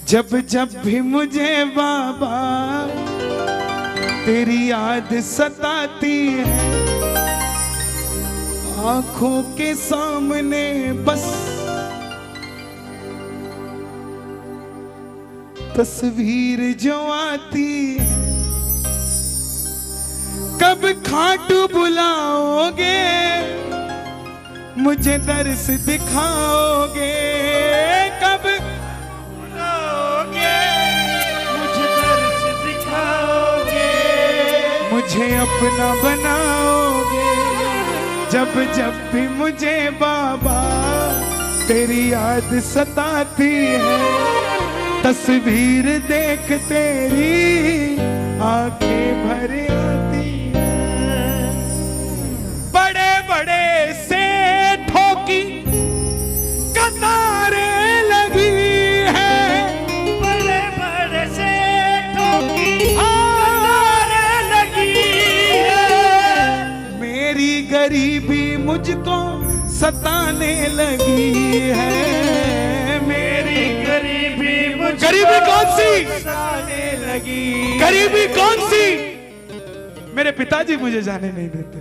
जब जब भी मुझे बाबा तेरी याद सताती है, आंखों के सामने बस तस्वीर जो आती है। कब खाटू बुलाओगे, मुझे दर्श दिखाओगे, कब बुलाओगे, मुझे दर्श दिखाओगे, मुझे अपना बनाओगे। जब जब भी मुझे बाबा तेरी याद सताती है, तस्वीर देख तेरी आंखें भर आती है। बड़े बड़े सेठों की कतारें लगी है, बड़े बड़े सेठों की कतारें लगी है। मेरी गरीबी मुझको सताने लगी है, मेरी गरीबी गरीबी कौन सी सताने लगी, गरीबी कौन सी? मेरे पिताजी मुझे जाने नहीं देते।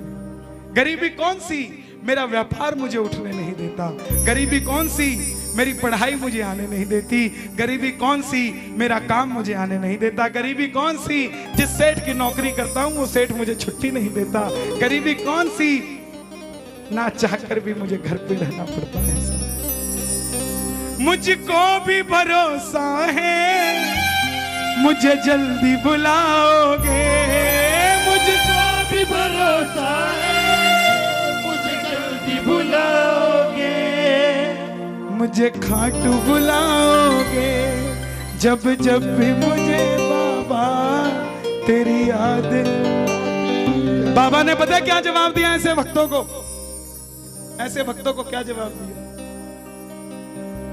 गरीबी कौन सी? मेरा व्यापार मुझे उठने नहीं देता। गरीबी कौन सी? मेरी पढ़ाई मुझे आने नहीं देती। गरीबी कौन सी? मेरा काम मुझे आने नहीं देता। गरीबी कौन सी? जिस सेठ की नौकरी करता हूं वो सेठ मुझे छुट्टी नहीं देता। गरीबी कौन सी? ना चाहकर भी मुझे घर पे रहना पड़ता है। मुझको भी भरोसा है मुझे जल्दी बुलाओगे, मुझको भी भरोसा है मुझे जल्दी बुलाओगे, मुझे खाटू बुलाओगे। जब जब भी मुझे बाबा तेरी याद। बाबा ने पता क्या जवाब दिया ऐसे भक्तों को? ऐसे भक्तों को क्या जवाब दिया?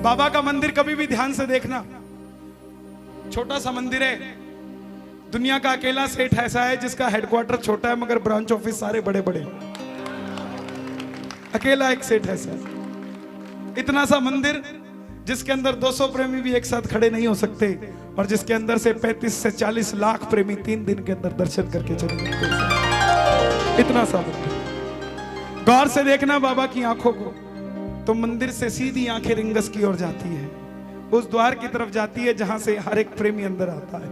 बाबा का मंदिर कभी भी ध्यान से देखना, छोटा सा मंदिर है। दुनिया का अकेला सेठ ऐसा है जिसका हेडक्वार्टर छोटा है मगर ब्रांच ऑफिस सारे बड़े बड़े। अकेला एक सेठ ऐसा है। इतना सा मंदिर जिसके अंदर 200 प्रेमी भी एक साथ खड़े नहीं हो सकते और जिसके अंदर से 35 से 40 लाख प्रेमी 3 दिन के अंदर दर्शन करके चले जाते। इतना सा मंदिर। गौर से देखना बाबा की आंखों को, तो मंदिर से सीधी आंखें रिंगस की ओर जाती है, उस द्वार की तरफ जाती है जहां से हर एक प्रेमी अंदर आता है।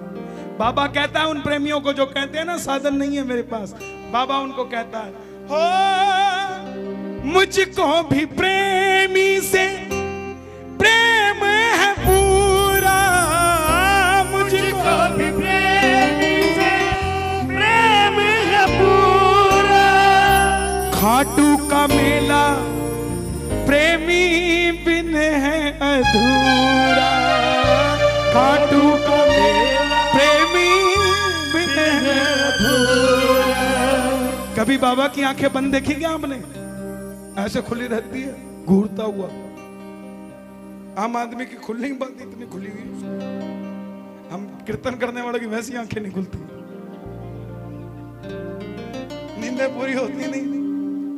बाबा कहता है उन प्रेमियों को जो कहते हैं ना साधन नहीं है मेरे पास, बाबा उनको कहता है, हो मुझको भी प्रेमी से प्रेम है पूरा, मुझको भी प्रेमी से प्रेम है पूरा। खाटू का मेला प्रेमी बिन है अधूरा, खाटू का मेला प्रेमी बिन है अधूरा। कभी बाबा की आंखें बंद देखी क्या आपने? ऐसे खुली रहती है घूरता हुआ। आम आदमी की खुलने की बात इतनी खुली हुई, हम कीर्तन करने वालों की वैसी आंखें नहीं खुलती। नींदें पूरी होती नहीं,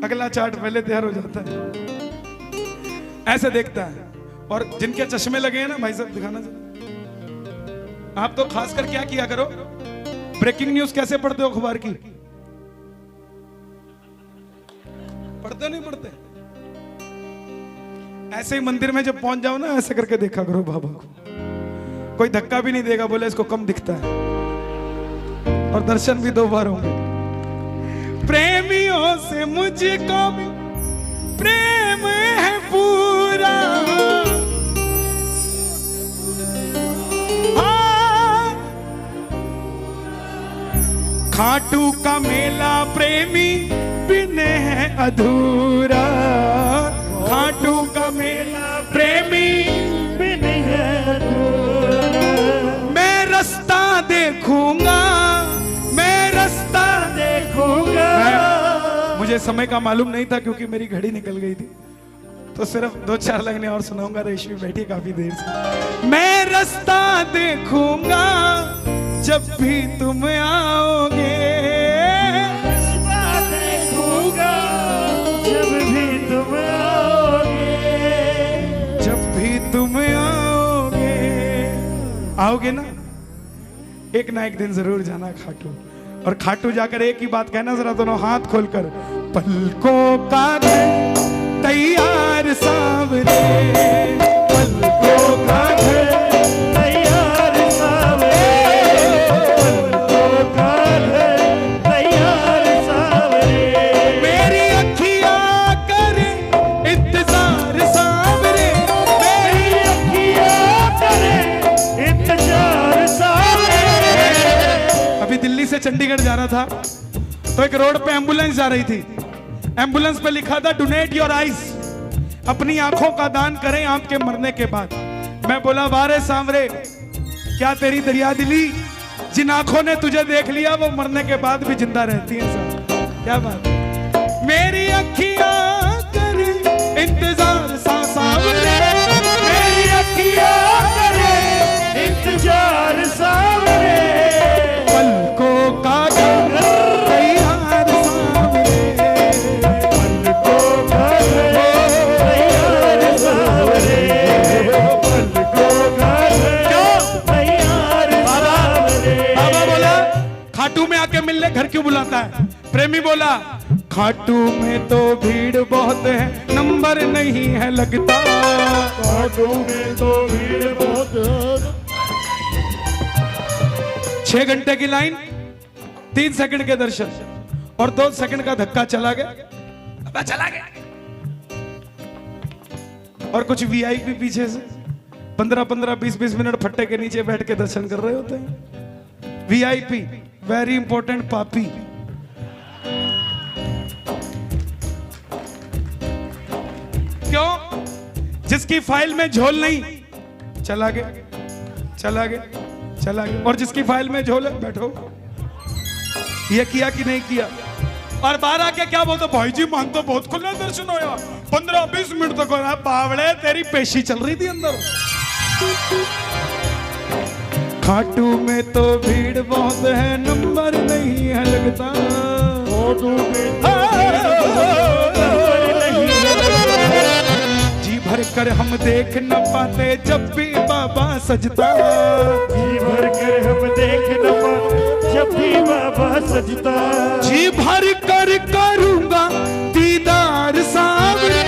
अगला चार्ट पहले तैयार हो जाता है। ऐसे देखता है। और जिनके चश्मे लगे हैं ना भाई साहब, दिखाना चाहिए। आप तो खासकर क्या किया करो, ब्रेकिंग न्यूज कैसे पढ़ते हो अखबार की? पढ़ते नहीं पढ़ते? ऐसे ही मंदिर में जब पहुंच जाओ ना, ऐसे करके देखा करो बाबा को। कोई धक्का भी नहीं देगा, बोले इसको कम दिखता है। और दर्शन भी 2 बार होंगे। प्रेमियों से मुझको भी प्रेम है पूरा, हाँ। खाटू का मेला प्रेमी बिन है अधूरा, खाटू का मेला प्रेमी बिन है अधूरा। मैं रास्ता देखूंगा, मैं रास्ता देखूंगा। मुझे समय का मालूम नहीं था क्योंकि मेरी घड़ी निकल गई थी, तो सिर्फ 2-4 लाइनें और सुनाऊंगा। रेशमी बैठी काफी देर से। मैं रास्ता देखूंगा जब भी तुम आओगे, रास्ता देखूंगा जब भी तुम आओगे, जब भी तुम आओगे। आओगे ना? एक ना एक दिन जरूर जाना खाटू, और खाटू जाकर एक ही बात कहना, जरा दोनों हाथ खोलकर, पलकों का घर तैयार सावरे, पलकों का घर तैयार सावरे, पलकों का घर तैयार सावरे, मेरी अखियां करे इंतजार सावरे, मेरी अखियां करे इंतजार सावरे। अभी दिल्ली से चंडीगढ़ जा रहा था तो एक रोड पे एम्बुलेंस जा रही थी। एम्बुलेंस पे लिखा था डोनेट योर आइज, अपनी आंखों का दान करें आपके मरने के बाद। मैं बोला वारे सांवरे, क्या तेरी दरिया दिली, जिन आंखों ने तुझे देख लिया वो मरने के बाद भी जिंदा रहती है। साहब क्या बात, मेरी अखियां करे इंतजार सांवरे, मेरी अखियां करे इंतजार सांवरे, पलकों का घर तैयार सांवरे, पलकों का घर तैयार सांवरे, पलकों का घर तैयार सांवरे। बाबा बोला खाटू में आके मिलने घर क्यों बुलाता है? प्रेमी बोला खाटू में तो भीड़ बहुत है, नंबर नहीं है लगता, खाटू में तो भीड़ बहुत है। 6 घंटे की लाइन, 3 सेकंड के दर्शन और 2 सेकंड का धक्का, चला गया, चला गया। और कुछ वीआईपी पीछे से 15-15, 20-20 मिनट फट्टे के नीचे बैठ के दर्शन कर रहे होते हैं। वीआईपी, वेरी इंपॉर्टेंट पापी। क्यों? जिसकी फाइल में झोल नहीं, चला गया, चला गया, चला गया। और जिसकी फाइल में झोल है, बैठो, ये किया कि नहीं किया। और 12 के क्या बोलते, भाई जी मान तो बहुत खुला दर्शन होया, 15-20 मिनट तक हो रहा। बावड़े तेरी पेशी चल रही थी अंदर। खाटू में तो भीड़ बहुत है, नंबर नहीं है लगता, खाटू में तो जी भर कर हम देख न पाते जब भी बाबा सजता, जी भर कर हम देख न पाते जब भी बाबा सजता, जी भर कर करूंगा दीदार सावरे,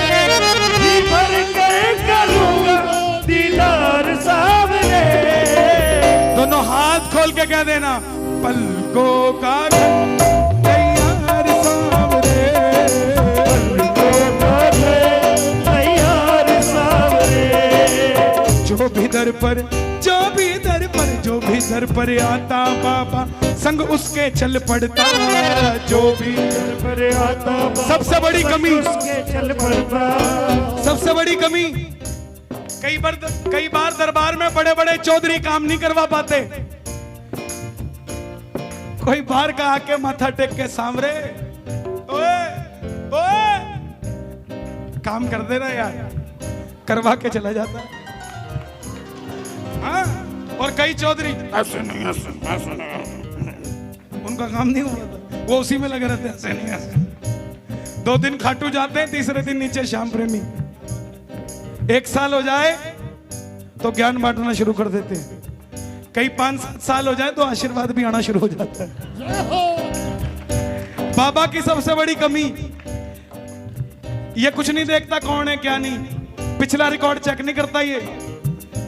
जी भर कर करूंगा दीदार सावरे। दोनों हाथ खोल के कह देना, पलकों का घर तैयार सावरे, पलकों का घर तैयार सावरे। जो भी दर पर, जो भी दर पर, जो भी दर पर आता बाबा संग उसके चल पड़ता, जो भी दर पर आता सबसे बड़ी कमी उसके चल पड़ता, सबसे बड़ी कमी। कई बार दरबार में बड़े बड़े चौधरी काम नहीं करवा पाते। कोई बाहर का आके माथा टेक के सामने, ओए ओए काम कर देना यार, करवा के चला जाता है। हाँ? और कई चौधरी ऐसे नहीं, ऐसे नहीं, उनका काम नहीं हुआ, वो उसी में लगे रहते हैं, ऐसे नहीं ऐसे। 2 दिन खाटू जाते हैं, तीसरे दिन नीचे श्याम प्रेमी। 1 साल हो जाए तो ज्ञान बांटना शुरू कर देते हैं। कई 5-7 साल हो जाए तो आशीर्वाद भी आना शुरू हो जाता है। बाबा की सबसे बड़ी कमी, ये कुछ नहीं देखता कौन है क्या नहीं, पिछला रिकॉर्ड चेक नहीं करता ये।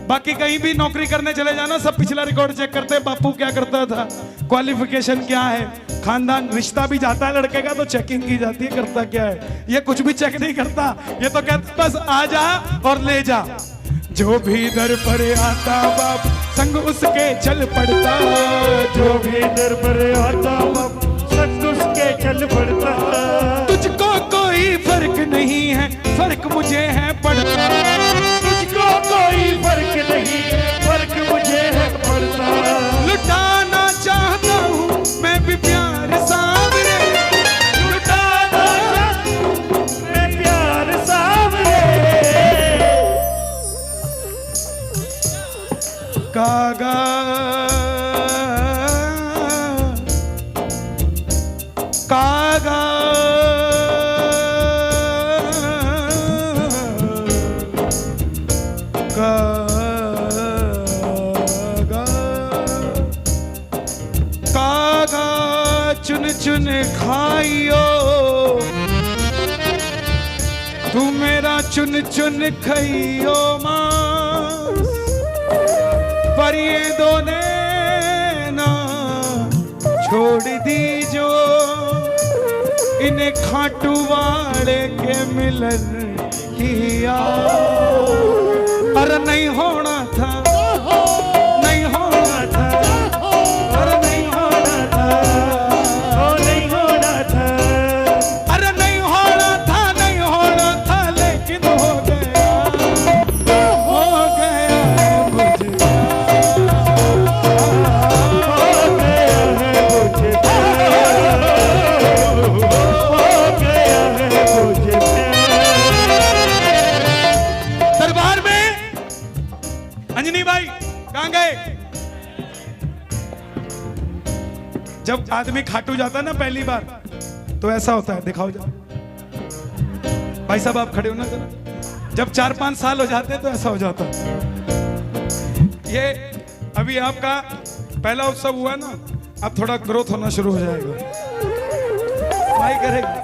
बाकी कहीं भी नौकरी करने चले जाना, सब पिछला रिकॉर्ड चेक करते हैं, बापू क्या करता था, क्वालिफिकेशन क्या है, खानदान, रिश्ता भी जाता है लड़के का तो चेकिंग की जाती है, करता क्या है। ये कुछ भी चेक नहीं करता, ये तो कहता बस आ जा और ले जा। जो भी दर पर आता बाप संग उसके चल पड़ता, जो भी दर पर आता बाप संग उसके चल पड़ता। तुझको कोई फर्क नहीं है, फर्क मुझे है पड़ता, तुझको कोई फर्क नहीं, फर्क मुझे है पड़ता। लुटाना चाहता हूँ मैं भी प्यार सावरे, लुटाना मैं प्यार सावरे। कागा कागा कागा चुन खाइयो, तू मेरा चुन चुन खाइयो मांस, पर ये दोने ना छोड़ दीजो, इन्हें खाटू वाले के मिलन किया। अरे नहीं होना था, नहीं होना था, अरे नहीं होना था, ओ नहीं होना था, अरे नहीं होना था, नहीं होना था, लेकिन हो गया है मुझे, हो गया है मुझे, हो गया है मुझे। दरबार में अंजनी भाई कहां गए? जब आदमी खाटू जाता है ना पहली बार, तो ऐसा होता है, दिखाओ जा भाई साहब, आप खड़े हो ना जरा। जब 4-5 साल हो जाते हैं तो ऐसा हो जाता है। ये अभी आपका पहला उत्सव हुआ ना, अब थोड़ा ग्रोथ होना शुरू हो जाएगा, भाई करेगा।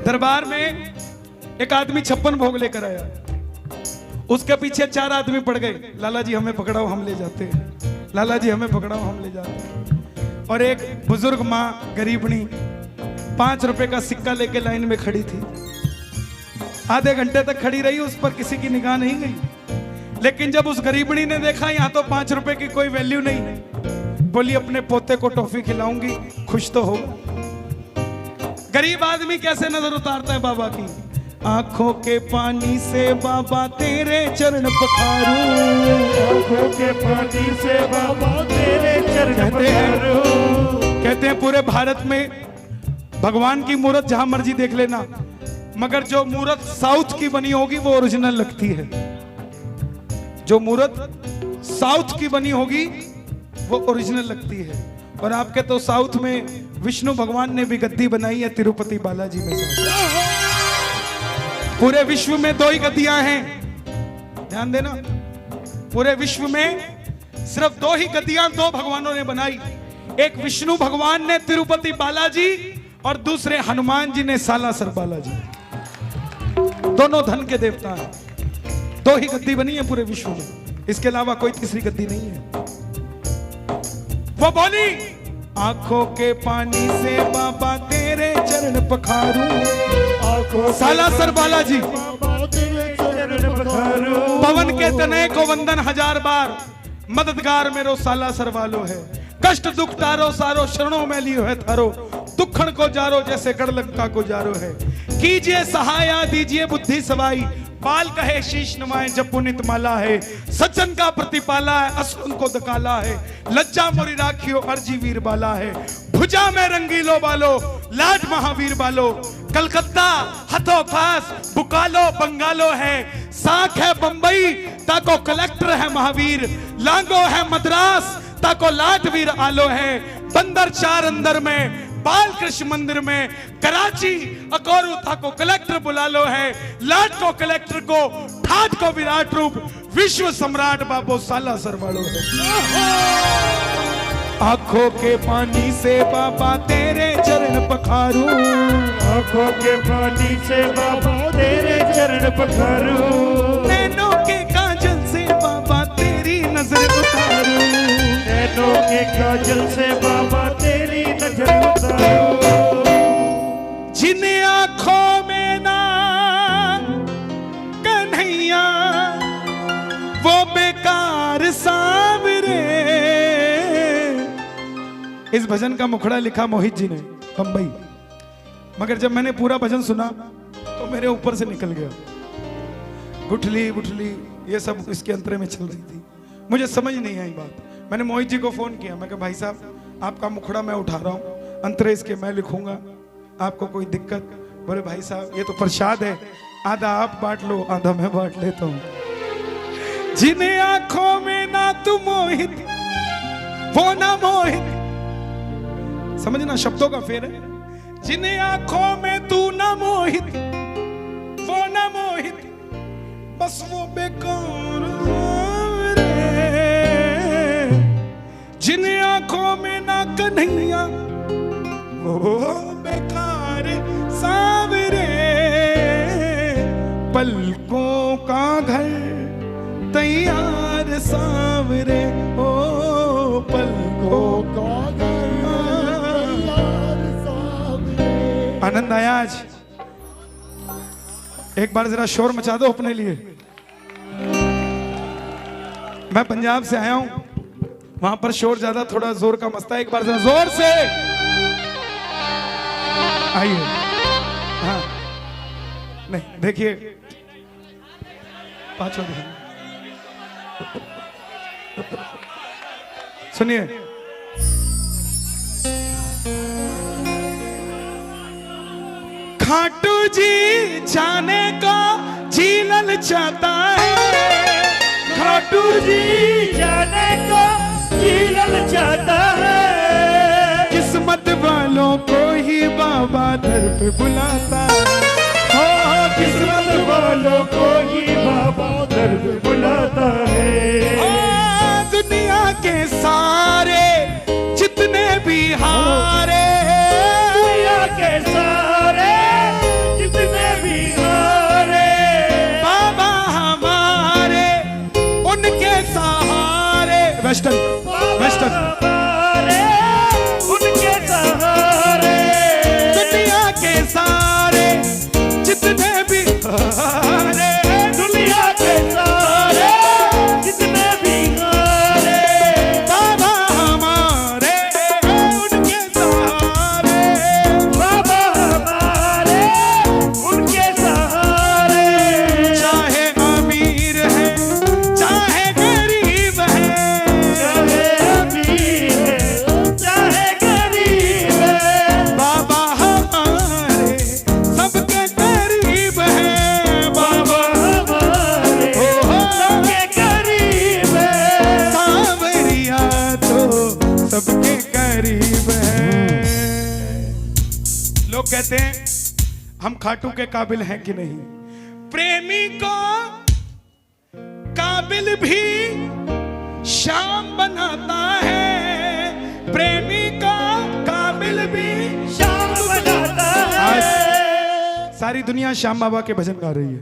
दरबार में एक आदमी 56 भोग लेकर आया, उसके पीछे 4 आदमी पड़ गए, लाला जी हमें पकड़ाओ हम ले जाते हैं, लाला जी हमें पकड़ाओ हम ले जाते हैं। और एक बुजुर्ग माँ गरीबनी 5 रुपए का सिक्का लेके लाइन में खड़ी थी, आधे घंटे तक खड़ी रही, उस पर किसी की निगाह नहीं गई। लेकिन जब उस गरीबनी ने देखा यहाँ तो 5 रुपए की कोई वैल्यू नहीं, बोली अपने पोते को टॉफी खिलाऊंगी, खुश तो होगा। गरीब आदमी कैसे नजर उतारता है बाबा की? आंखों के पानी से बाबा तेरे चरण पखारूं, आंखों के पानी से बाबा तेरे चरण पखारूं। कहते हैं पूरे भारत में भगवान की मूर्त जहां मर्जी देख लेना, मगर जो मूर्त साउथ की बनी होगी वो ओरिजिनल लगती है। जो मूर्त साउथ की बनी होगी वो ओरिजिनल लगती है। और आपके तो साउथ में विष्णु भगवान ने भी गद्दी बनाई है तिरुपति बालाजी में। पूरे विश्व में 2 ही गद्दियां हैं, ध्यान देना, पूरे विश्व में सिर्फ 2 ही गद्दियां 2 भगवानों ने बनाई। एक विष्णु भगवान ने तिरुपति बालाजी, और दूसरे हनुमान जी ने सालासर बालाजी। दोनों धन के देवता हैं, 2 ही गद्दी बनी है पूरे विश्व में, इसके अलावा कोई तीसरी गद्दी नहीं है। वो बोली आंखों के पानी से बाबा तेरे चरण पखारूं, सालासर बालाजी पवन के तनय को वंदन 1000 बार, मददगार मेरो सालासर वालो है। कष्ट दुख तारो सारो शरणों में लियो है थारो, दुखण को जारो जैसे गढ़लंका को जारो है। कीजिए सहाया दीजिए बुद्धि सवाई, बाल कहे शीश नवाए जब पुनित माला है। सज्जन का प्रतिपाला है असुरन को दकाला है, लज्जा मोरी राखियो अर्जी वीर बाला है। भुजा में रंगीलो बालो लाड महावीर बालो, कलकत्ता हथो खास बुकालो बंगालो है। साख है बंबई ताको कलेक्टर है महावीर, लांगो है मद्रास ताको लाट वीर आलो है। बंदर 4 अंदर में बाल कृष्ण मंदिर में, कराची अकोरू था को कलेक्टर बुला लो है। लाट को कलेक्टर को, ठाट को विराट रूप, विश्व सम्राट बाबो सालासर वालो है। आंखों के पानी से बाबा तेरे चरण पखारूं, आंखों के पानी से बाबा तेरे चरण पखारूं। नैनों के काजल से बाबा तेरी नजर उतारूं, नैनों के काजल से बाबा तेरी नजर उतारूं। जिन आंखों में ना कन्हैया वो बेकार सांवरे। इस भजन का मुखड़ा लिखा मोहित जी ने बंबई, मगर जब मैंने पूरा भजन सुना तो मेरे ऊपर से निकल गया। गुठली गुठली ये सब इसके अंतरे में चल रही थी, मुझे समझ नहीं आई बात। मैंने मोहित जी को फोन किया, मैं कहा भाई साहब आपका मुखड़ा मैं उठा रहा हूँ, अंतरे इसके मैं लिखूंगा, आपको कोई दिक्कत? बोले भाई साहब ये तो प्रसाद है, आधा आप बांट लो आधा मैं बांट लेता हूँ। जिन्हें आंखों में ना तू मोहित वो ना मोहित, समझना शब्दों का फेर है। जिन्हें आंखों में तू ना मोहित वो ना मोहित, बस वो बेकार रे। जिन्हें आंखों में ना कन्हैया वो बेकार सावरे, पलकों का घर तैयार सावरे, ओ पलकों का घर तैयार सावरे। आनंद आया आज? एक बार जरा शोर मचा दो अपने लिए। मैं पंजाब से आया हूं, वहां पर शोर ज्यादा, थोड़ा जोर का मस्ता है। एक बार जरा जोर से आइए। हाँ नहीं देखिए, पांचों ध्यान सुनिए। खाटू जी जाने का झीलल चाहता है, खाटू जी जाने को झीलल चाहता है, किस्मत वालों को ही बाबा दर पे बुलाता है, हो किस्मत वालों को ही बाबा दर पे बुलाता है। दुनिया के सारे जितने भी हारे, दुनिया के सारे जितने भी हारे, बाबा हमारे उनके सहारे। वेस्टर्न वेस्टर्न हमारे उनके सहारे, दुनिया के सारे जितने भी हारे, दुनिया के सारे जितने भी हारे, बाबा हमारे उनके सहारे, बाबा हमारे उनके सहारे। चाहे अमीर है चाहे गरीब है, चाहे अमीर है चाहे गरीब है, बाबा हमारे सबके करीब है, बाबा हमारे सबके करीब है, सांवरिया तो सबके करीब है। लोग कहते हैं हम खाटू के काबिल हैं कि नहीं। प्रेमी को काबिल भी शाम बनाता है, प्रेमी का काबिल भी शाम बनाता आज है। सारी दुनिया श्याम बाबा के भजन गा रही है,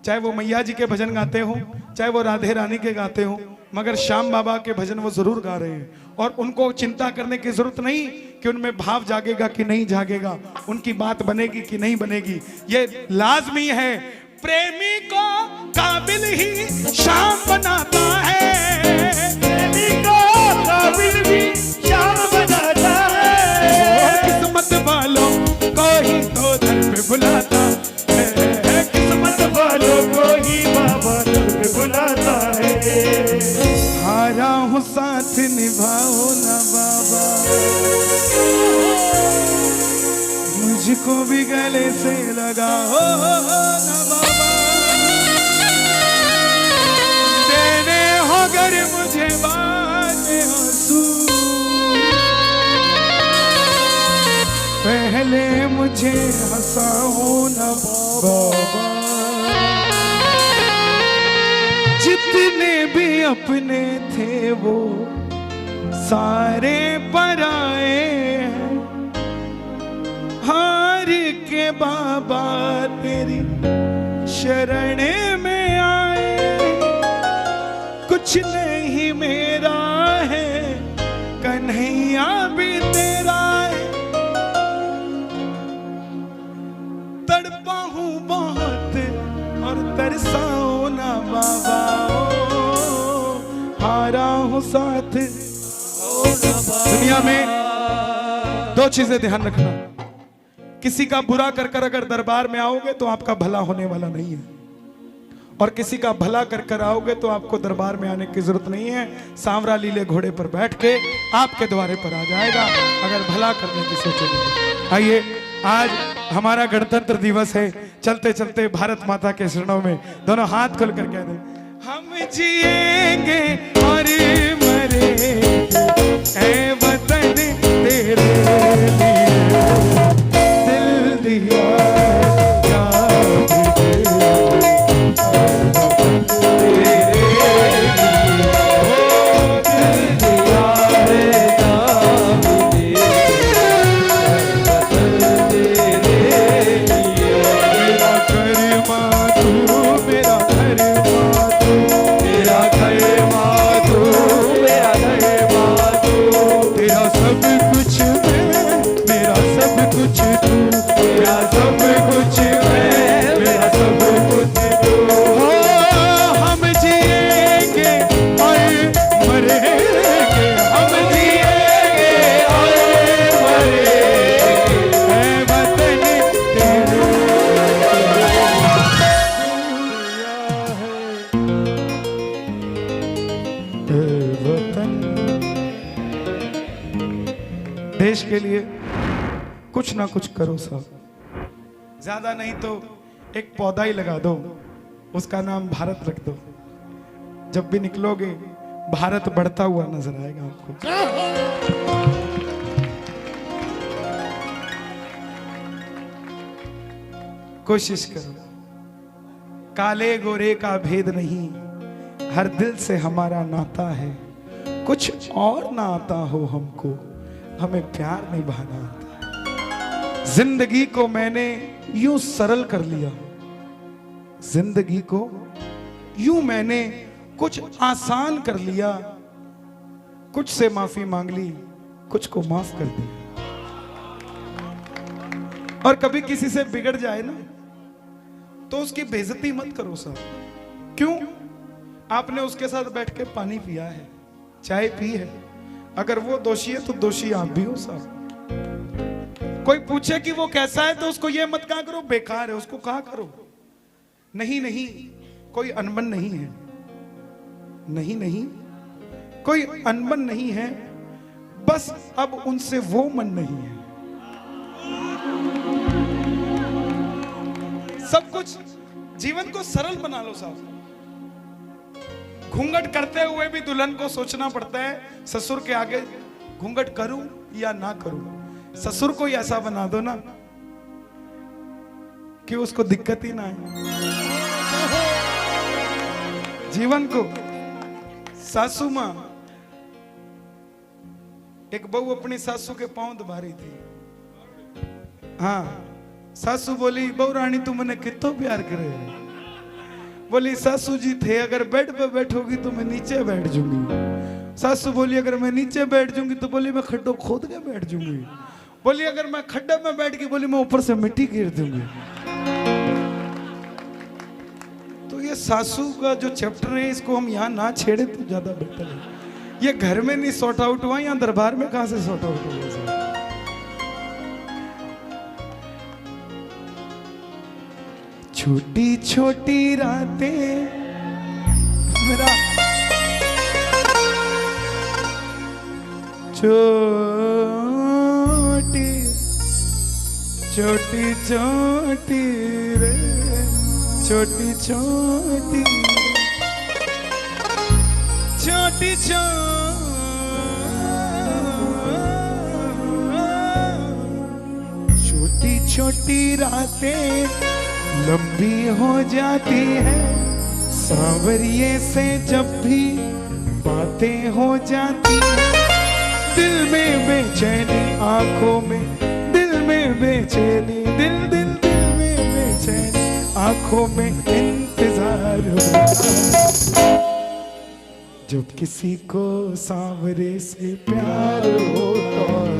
चाहे वो मैया जी के भजन गाते हो, चाहे वो राधे रानी के गाते हो, मगर श्याम बाबा के भजन वो जरूर गा रहे हैं। और उनको चिंता करने की जरूरत नहीं कि उनमें भाव जागेगा कि नहीं जागेगा, उनकी बात बनेगी कि नहीं बनेगी, ये लाजमी है। प्रेमी को काबिल ही शाम बनाता है, प्रेमी को काबिल भी शाम बनाता है, किस्मत वालों को ही तो दर पे बुलाता है, किस्मत वालों को ही बाबा दर पे बुलाता है। हारा हूँ साथ निभाओ ना बाबा, मुझको भी गले से लगाओ ना बाबा, देने हो अगर मुझे बातें आंसू, पहले मुझे हंसाओ ना बाबा। जितने भी अपने थे वो सारे पराए हैं, हार के बाबा तेरी शरण में आए, कुछ नहीं मेरा है कन्हैया भी तेरा है, तड़पा हूँ बहुत और तरसाओ ना बाबा, हारा हूँ साथ। दुनिया में दो चीजें ध्यान रखना, किसी का बुरा कर कर अगर दरबार में आओगे तो आपका भला होने वाला नहीं है, और किसी का भला कर कर आओगे तो आपको दरबार में आने की जरूरत नहीं है। सांवरा लीले घोड़े पर बैठ के आपके द्वारे पर आ जाएगा अगर भला करने की सोचोगे। आइए, आज हमारा गणतंत्र दिवस है, चलते चलते भारत माता के चरणों में दोनों हाथ खोल कर कह दें, हम जिएंगे और मरेंगे ऐ वतन तेरे लिए, दिल दिया है वतन। देश के लिए कुछ ना कुछ करो साहब, ज्यादा नहीं तो एक पौधा ही लगा दो, उसका नाम भारत रख दो। जब भी निकलोगे भारत बढ़ता हुआ नजर आएगा आपको। कोशिश करो, काले गोरे का भेद नहीं, हर दिल से हमारा नाता है। कुछ और ना आता हो हमको, हमें प्यार निभाना आता। जिंदगी को मैंने यूं सरल कर लिया, जिंदगी को यूं मैंने कुछ आसान कर लिया। कुछ से माफी मांग ली, कुछ को माफ कर दिया। और कभी किसी से बिगड़ जाए ना तो उसकी बेइज्जती मत करो साहब। क्यों? आपने उसके साथ बैठ के पानी पिया है, चाय पी है। अगर वो दोषी है तो दोषी आप भी हो साहब। कोई पूछे कि वो कैसा है तो उसको ये मत कहा करो बेकार है, उसको कहा करो नहीं नहीं कोई अनबन नहीं है, नहीं नहीं कोई अनबन नहीं है, बस अब उनसे वो मन नहीं है। सब कुछ जीवन को सरल बना लो साहब। घूंघट करते हुए भी दुल्हन को सोचना पड़ता है ससुर के आगे घूंघट करूं या ना करूं। ससुर को ही ऐसा बना दो ना कि उसको दिक्कत ही ना आए। जीवन को सासू मां, एक बहू अपनी सासू के पांव दबा रही थी। हाँ, सासू बोली बहू रानी तू मैंने कितो प्यार करे। बोली सासू जी थे अगर बेड पे बैठोगी तो मैं नीचे बैठ जाऊंगी। सासू बोली अगर मैं नीचे बैठ जाऊंगी तो बोली मैं खड्डो खोद के बैठ जाऊंगी। बोली अगर मैं खड्डे में बैठ गई बोली मैं ऊपर से मिट्टी गिर दूंगी। तो ये सासू का जो चैप्टर है इसको हम यहाँ ना छेड़े तो ज्यादा बेहतर है। ये घर में नहीं सॉर्ट आउट हुआ, यहाँ दरबार में कहां से सॉर्ट आउट हुआ? छोटी छोटी रातें मेरा छोटी छोटी छोटी रे छोटी छोटी छोटी छोटी छोटी रातें लंबी हो जाती है। सांवरिये से जब भी बातें हो जाती है, दिल में बेचैनी आंखों में, दिल में बेचैनी दिल दिल दिल में बेचैनी आंखों में इंतजार होता है। जब किसी को सांवरे से प्यार होता है,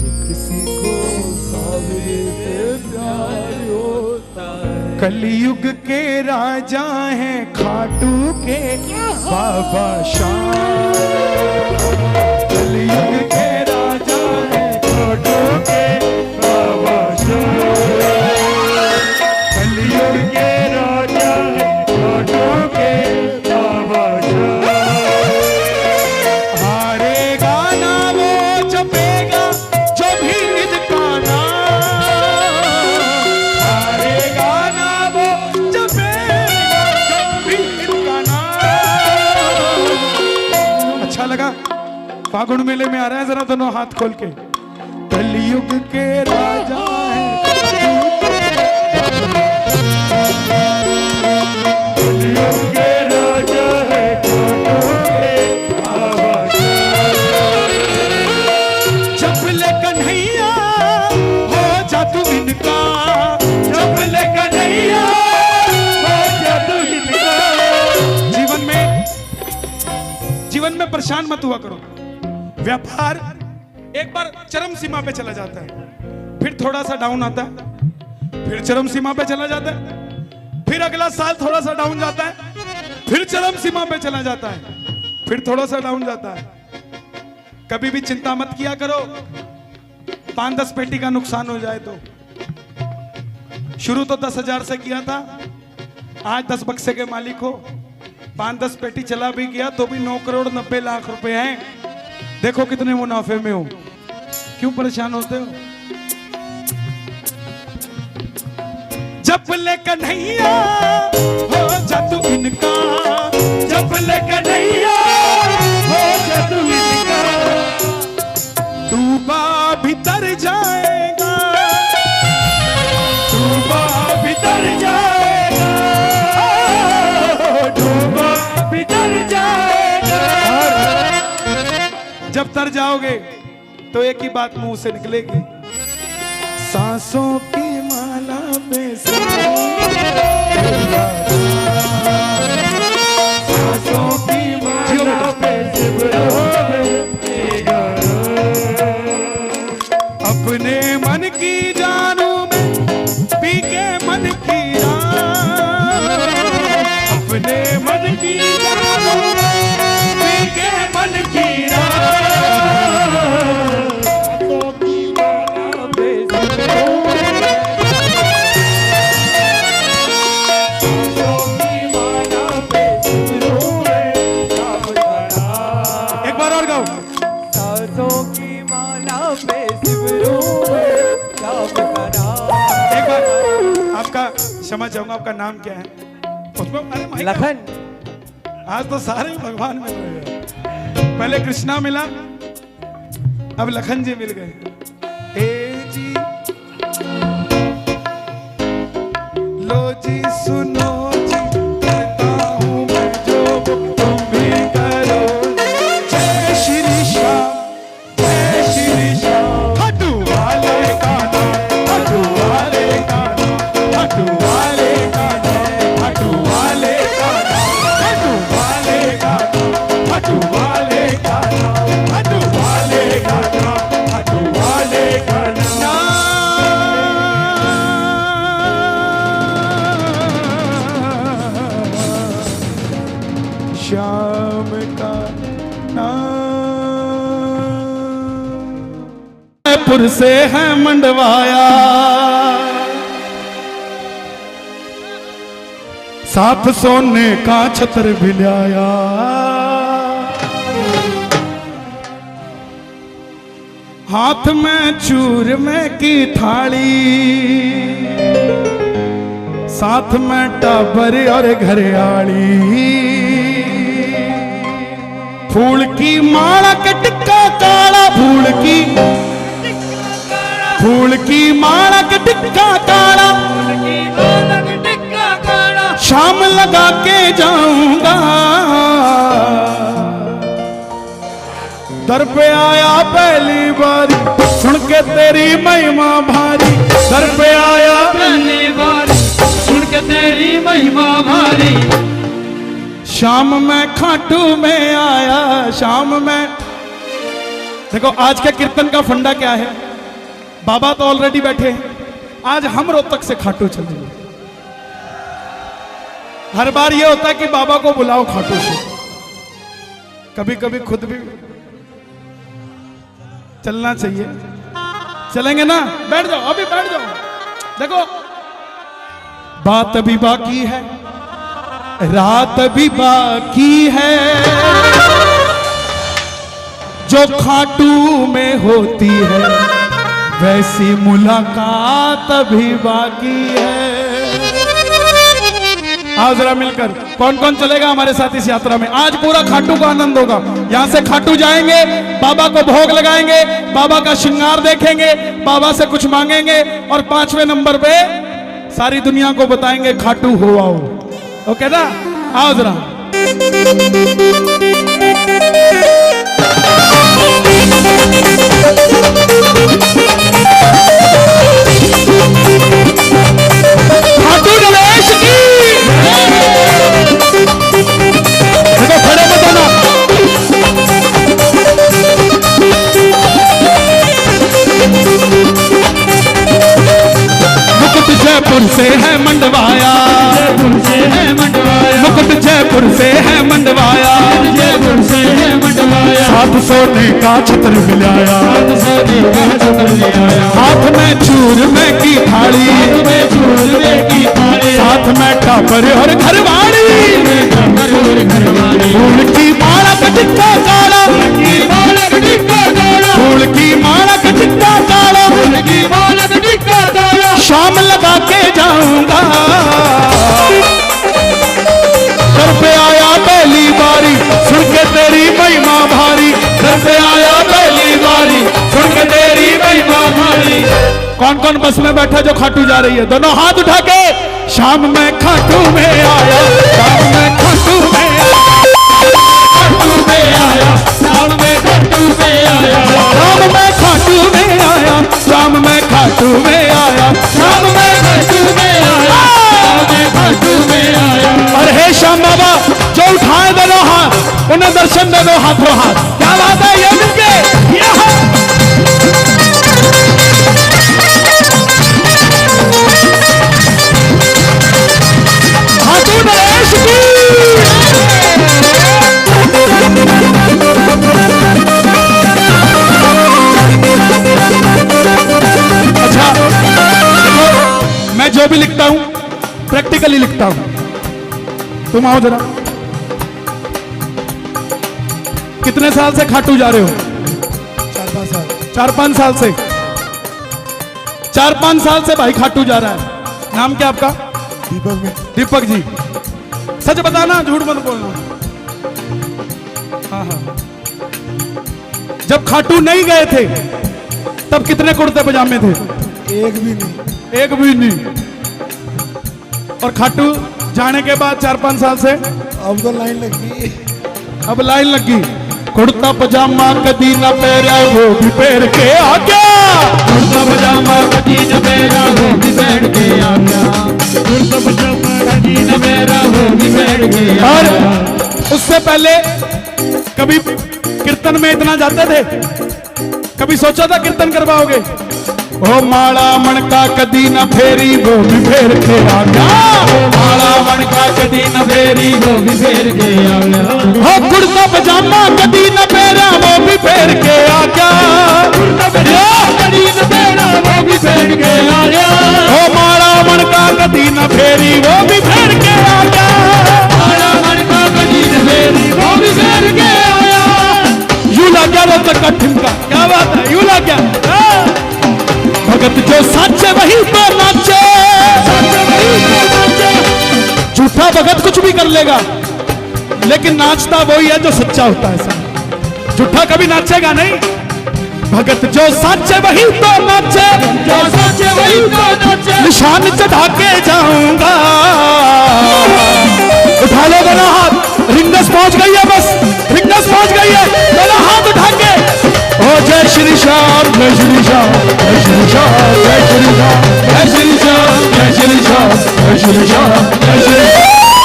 जब किसी को सांवरे से प्यार होता है। कलयुग के राजा हैं खाटू के बाबा श्याम। कलयुग के राजा हैं खाटू के बाबा श्याम। कलयुग के राजा हैं खाटू के बाबा श्याम। हारेगा ना वो जपेगा जो भी इनका नाम। हारेगा ना वो जपेगा जो भी इनका नाम। अच्छा लगा? फागुन मेले में आ रहा है, जरा दोनों हाथ खोल के। कलयुग के राजा है कलयुग के राजा है चपले कन्हैया हो जा तू इनका। चपले कन्हैया हो जा तू इनका। जीवन में परेशान मत हुआ करो। व्यापार एक बार चरम सीमा पे चला जाता है, फिर थोड़ा सा डाउन आता है, फिर चरम सीमा पे चला जाता है, फिर अगला साल थोड़ा सा डाउन जाता है, फिर चरम सीमा पे चला जाता है, फिर थोड़ा सा डाउन जाता है। कभी भी चिंता मत किया करो 5-10 पेटी का नुकसान हो जाए तो। शुरू तो 10,000 से किया था, आज 10 बक्से के मालिक हो। 5-10 पेटी चला भी गया तो भी 9 करोड़ 90 लाख रुपए हैं। देखो कितने मुनाफे में हो, क्यों परेशान होते हो? जब ले कन्हैया हो जादू इनका, जब ले कन्हैया हो जादू इनका, डूबा भीतर जाएगा, डूबा भीतर जाएगा, डूबा भीतर जाएगा। जब तर जाओगे तो एक ही बात मुंह से निकलेगी, सांसों की माला पे सांसों की माला पे सिमरोगा, अपने मन की जानू में पी के मन की राम, अपने मन की जानू में पी के मन की राम, सांसों की माला पे सिमरोगा, सांसों की माला पे सिमरोगा, एक बार और गाओ। सांसों की माला पे सिमरूं एक बार आपका क्षमा चाहूंगा, आपका नाम क्या है? अरे माइक- लखन। आज तो सारे भगवान मिल रहे हैं। पहले कृष्णा मिला, अब लखन जी मिल गए। ए जी लो जी सुनो जी, कहता हूं मैं जो तुम भी करो। जय श्री श्याम, जय श्री श्याम। हटू वाले का नाम, हटू वाले का नाम, हटू वाले का नाम, हटू वाले का नाम, हटू वाले का नाम, हटू वाले का नाम, हटू वाले का नाम, हटू वाले का नाम, श्याम का नाम। जयपुर से है मंडवाया, साथ सोने का छत्र भी लाया, हाथ में चूरमे की थाली, साथ में टाबर और घरियाली, फूल की माला के टिक्का काला, फूल की माला के टिक्का काला, शाम लगा के जाऊंगा, दर पे आया पहली बारी, सुन के तेरी महिमा भारी, दर पे आया पहली बार सुन के तेरी महिमा भारी, शाम में खाटू में आया, शाम में। देखो आज के कीर्तन का फंडा क्या है, बाबा तो ऑलरेडी बैठे हैं, आज हम रोहतक से खाटू चलेंगे। हर बार ये होता है कि बाबा को बुलाओ खाटू से, कभी कभी खुद भी चलना चाहिए। चलेंगे ना? बैठ जाओ, अभी बैठ जाओ। देखो बात अभी बाकी है, रात भी बाकी है, जो खाटू में होती है वैसी मुलाकात भी बाकी है। आओ जरा मिलकर, कौन कौन चलेगा हमारे साथ इस यात्रा में? आज पूरा खाटू का आनंद होगा। यहां से खाटू जाएंगे, बाबा को भोग लगाएंगे, बाबा का श्रृंगार देखेंगे, बाबा से कुछ मांगेंगे और 5वें नंबर पे सारी दुनिया को बताएंगे खाटू हो आओ। ओके ना? आओ जरा। खाटू गणेश की देखो, खड़े मत होना। मुकुट जयपुर से है मंडवाया, जयपुर से है मंडवाया, मुकुट जयपुर से है मंडवाया, जयपुर से है मंडवाया, साथ सोने का छत्र मिलाया, सोने का छत्र लिया, हाथ में चूरमे की थाली, में चूरमे की थाली, साथ में टापर और घरवाली, कौन बस में बैठा जो खाटू जा रही है? दोनों हाथ उठा के, शाम में खाटू में आया, शाम में खाटू में आया, खाटू में आया, शाम में खाटू में आया, शाम में खाटू में आया, शाम में खाटू में आया, शाम में खाटू में आया, शाम में खाटू में आया। और हे श्याम बाबा जो उठाए दोनों हाथ, उन्हें दर्शन दे दो हाथों हाथ। क्या बात है, ये मिलके हाथू नरेश की। अच्छा, मैं जो भी लिखता हूं प्रैक्टिकली लिखता हूं। तुम आओ जरा। कितने साल से खाटू जा रहे हो? 4-5 साल। 4-5 साल से। 4-5 साल से भाई खाटू जा रहा है। नाम क्या आपका? दीपक में। दीपक जी, सच बताना, झूठ मत बोलना। हाँ हाँ। जब खाटू नहीं गए थे तब कितने कुर्ते पजामे थे? एक भी नहीं। एक भी नहीं। और खाटू जाने के बाद 4-5 साल से अब तो लाइन लगी। अब लाइन लगी। कुर्ता पजामा कदी न पहरा, वो भी पहन के आ गया। कुर्ता पजामा कदी न पहरा, वो भी पहन के आ गया। कुर्ता पजामा कदी न पहरा, वो भी पहन के आ गया। और उससे पहले कभी कीर्तन में इतना जाते थे? कभी सोचा था कीर्तन करवाओगे? ओ माड़ा मणका कदी न फेरी, वो भी फेर के आ गया। माड़ा मणका कदी न फेरी, वो भी फेर के आ गया। हो कुर्ता पजामा कदी न पहरा, वो भी फेर के आ गया। कुर्ता पजामा कदी न पहरा, वो भी फेर के आ गया। हो माड़ा मणका कदी न फेरी, वो भी फेर के आ गया। माड़ा मणका कदी न फेरी, वो भी फेर के आया। यूं लग गया वो तक का ठुमका। क्या बात है, यूं लग गया। भगत जो साचे वही तो नाचे, झूठा भगत कुछ भी कर लेगा लेकिन नाचता वही है जो सच्चा होता है। ऐसा झूठा कभी नाचेगा नहीं। भगत जो साचे वही तो नाचे, जो साचे वही तो नाचे। निशान चढ़ा के जाऊंगा। उठा लो दोनों हाथ। रिंगस पहुंच गई है, बस रिंगस पहुंच गई है। दोनों हाथ उठा के, ओ जय श्री श्याम, जय श्री श्याम, जय श्री श्याम, जय श्री श्याम, जय श्री श्याम, जय श्री श्याम, जय श्री श्याम, जय श्री श्याम,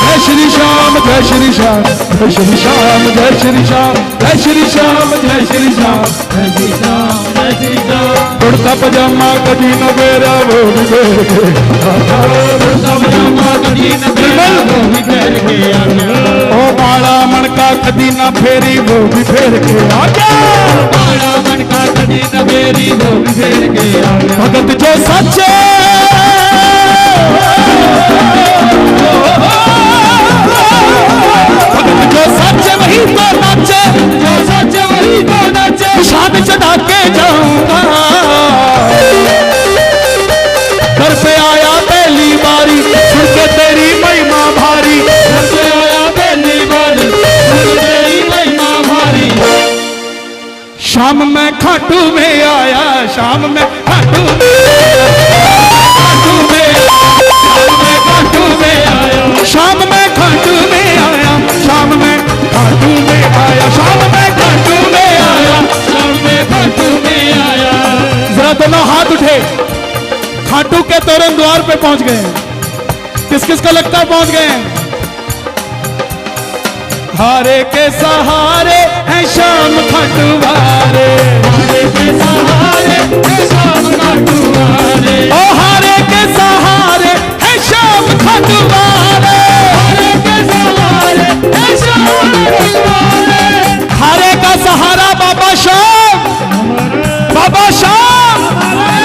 जय श्री श्याम, जय श्री श्याम, जय श्री श्याम, जय श्री श्याम, जय श्री श्याम, जय श्री श्याम, जय श्री श्याम। कुर्ता पजामा कदी न पहरा, वो भी पहन के आ गया। कुर्ता पजामा कदी न पहरा, वो भी पहन के आ गया। ओ माड़ा मणका कदी न फेरी, वो भी फेर के आ गया। माड़ा मणका कदी न फेरी, वो भी फेर के आ गया। भगत जो सच्चे, भगत जो सच्चे वही तो नाचे, जो सच्चे वही तो नाचे। निशान चढ़ा के जाऊंगा। घर पे आया पहली बारी, सुन के तेरी महिमा भारी। घर पे आया पहली बारी, सुन के तेरी महिमा भारी। शाम में खाटू में आया, शाम में खाटू में आया, खाटू में, शाम में खाटू में आया, शाम में खाटू में आया, शाम में खाटू में आया, शाम में खाटू में आया, शाम में खाटू में आया। जरा दोनों हाथ उठे। खाटू के तोरण द्वार पे पहुंच गए हैं। किस किस को लगता है पहुंच गए हैं? हारे के सहारे है शाम खाटू वारे, हारे के सहारे है शाम खाटू वारे। ओ हारे के सहारे है शाम खाटू वारे, हारे के सहारे है शाम खाटू वारे। हारे का सहारा बाबा शाम, बाबा शाम,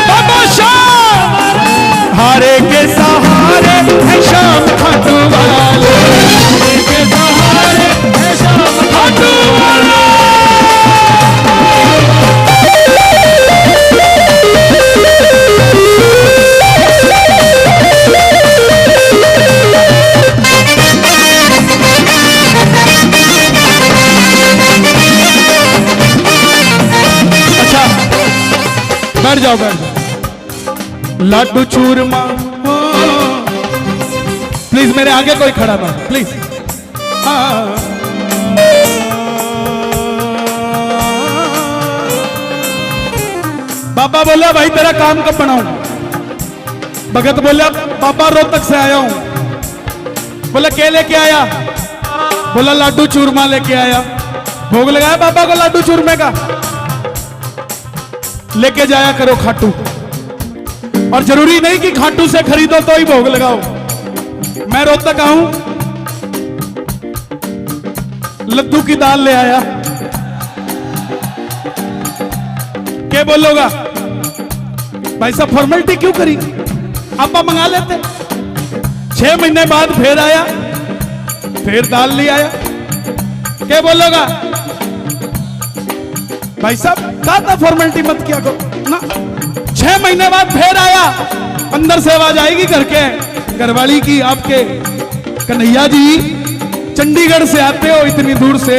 बाबा शाम। हारे के सहारे है शाम खाटू वाले, हारे के सहारे है शाम खाटू वाले। अच्छा बैठ जाओ, बैठ जाओ। लाडू चूरमा। प्लीज मेरे आगे कोई खड़ा ना प्लीज। बाबा बोला भाई तेरा काम कब बनाऊं? भगत बोला बाबा रोहतक से आया हूं। बोला क्या लेके आया? बोला लाडू चूरमा लेके आया। भोग लगाया बाबा को लाडू चूरमे का। लेके जाया करो खाटू, और जरूरी नहीं कि खाटू से खरीदो तो ही भोग लगाओ। मैं रोहतक आऊं, लड्डू की दाल ले आया। क्या बोलोगा भाई साहब फॉर्मेलिटी क्यों करी? आपा मंगा लेते। 6 महीने बाद फिर आया, फिर दाल ले आया। क्या बोलोगा भाई साहब कहा था फॉर्मेलिटी मत किया करो ना। 6 महीने बाद फिर आया, अंदर से आवाज आएगी घर के घरवाली की, आपके कन्हैया जी चंडीगढ़ से आते हो इतनी दूर से,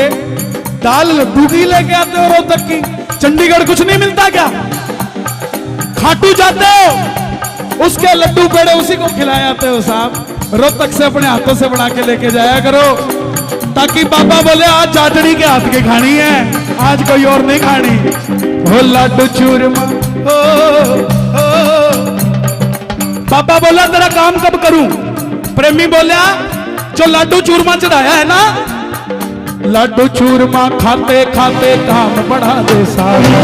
दाल लड्डू की लेके आते हो रोहतक की। चंडीगढ़ कुछ नहीं मिलता क्या? खाटू जाते हो उसके लड्डू पेड़े उसी को खिलाए आते हो साहब। रोहतक से अपने हाथों से बना के लेके जाया करो, ताकि बाबा बोले आज चाटड़ी के हाथ की खानी है, आज कोई और नहीं खानी। हो लाडू चूरमा बाबा बोला तेरा काम कब करूं? प्रेमी बोला जो लाडू चूरमा चढ़ाया है ना, लाडू चूरमा खाते खाते काम बढ़ा दे सारा।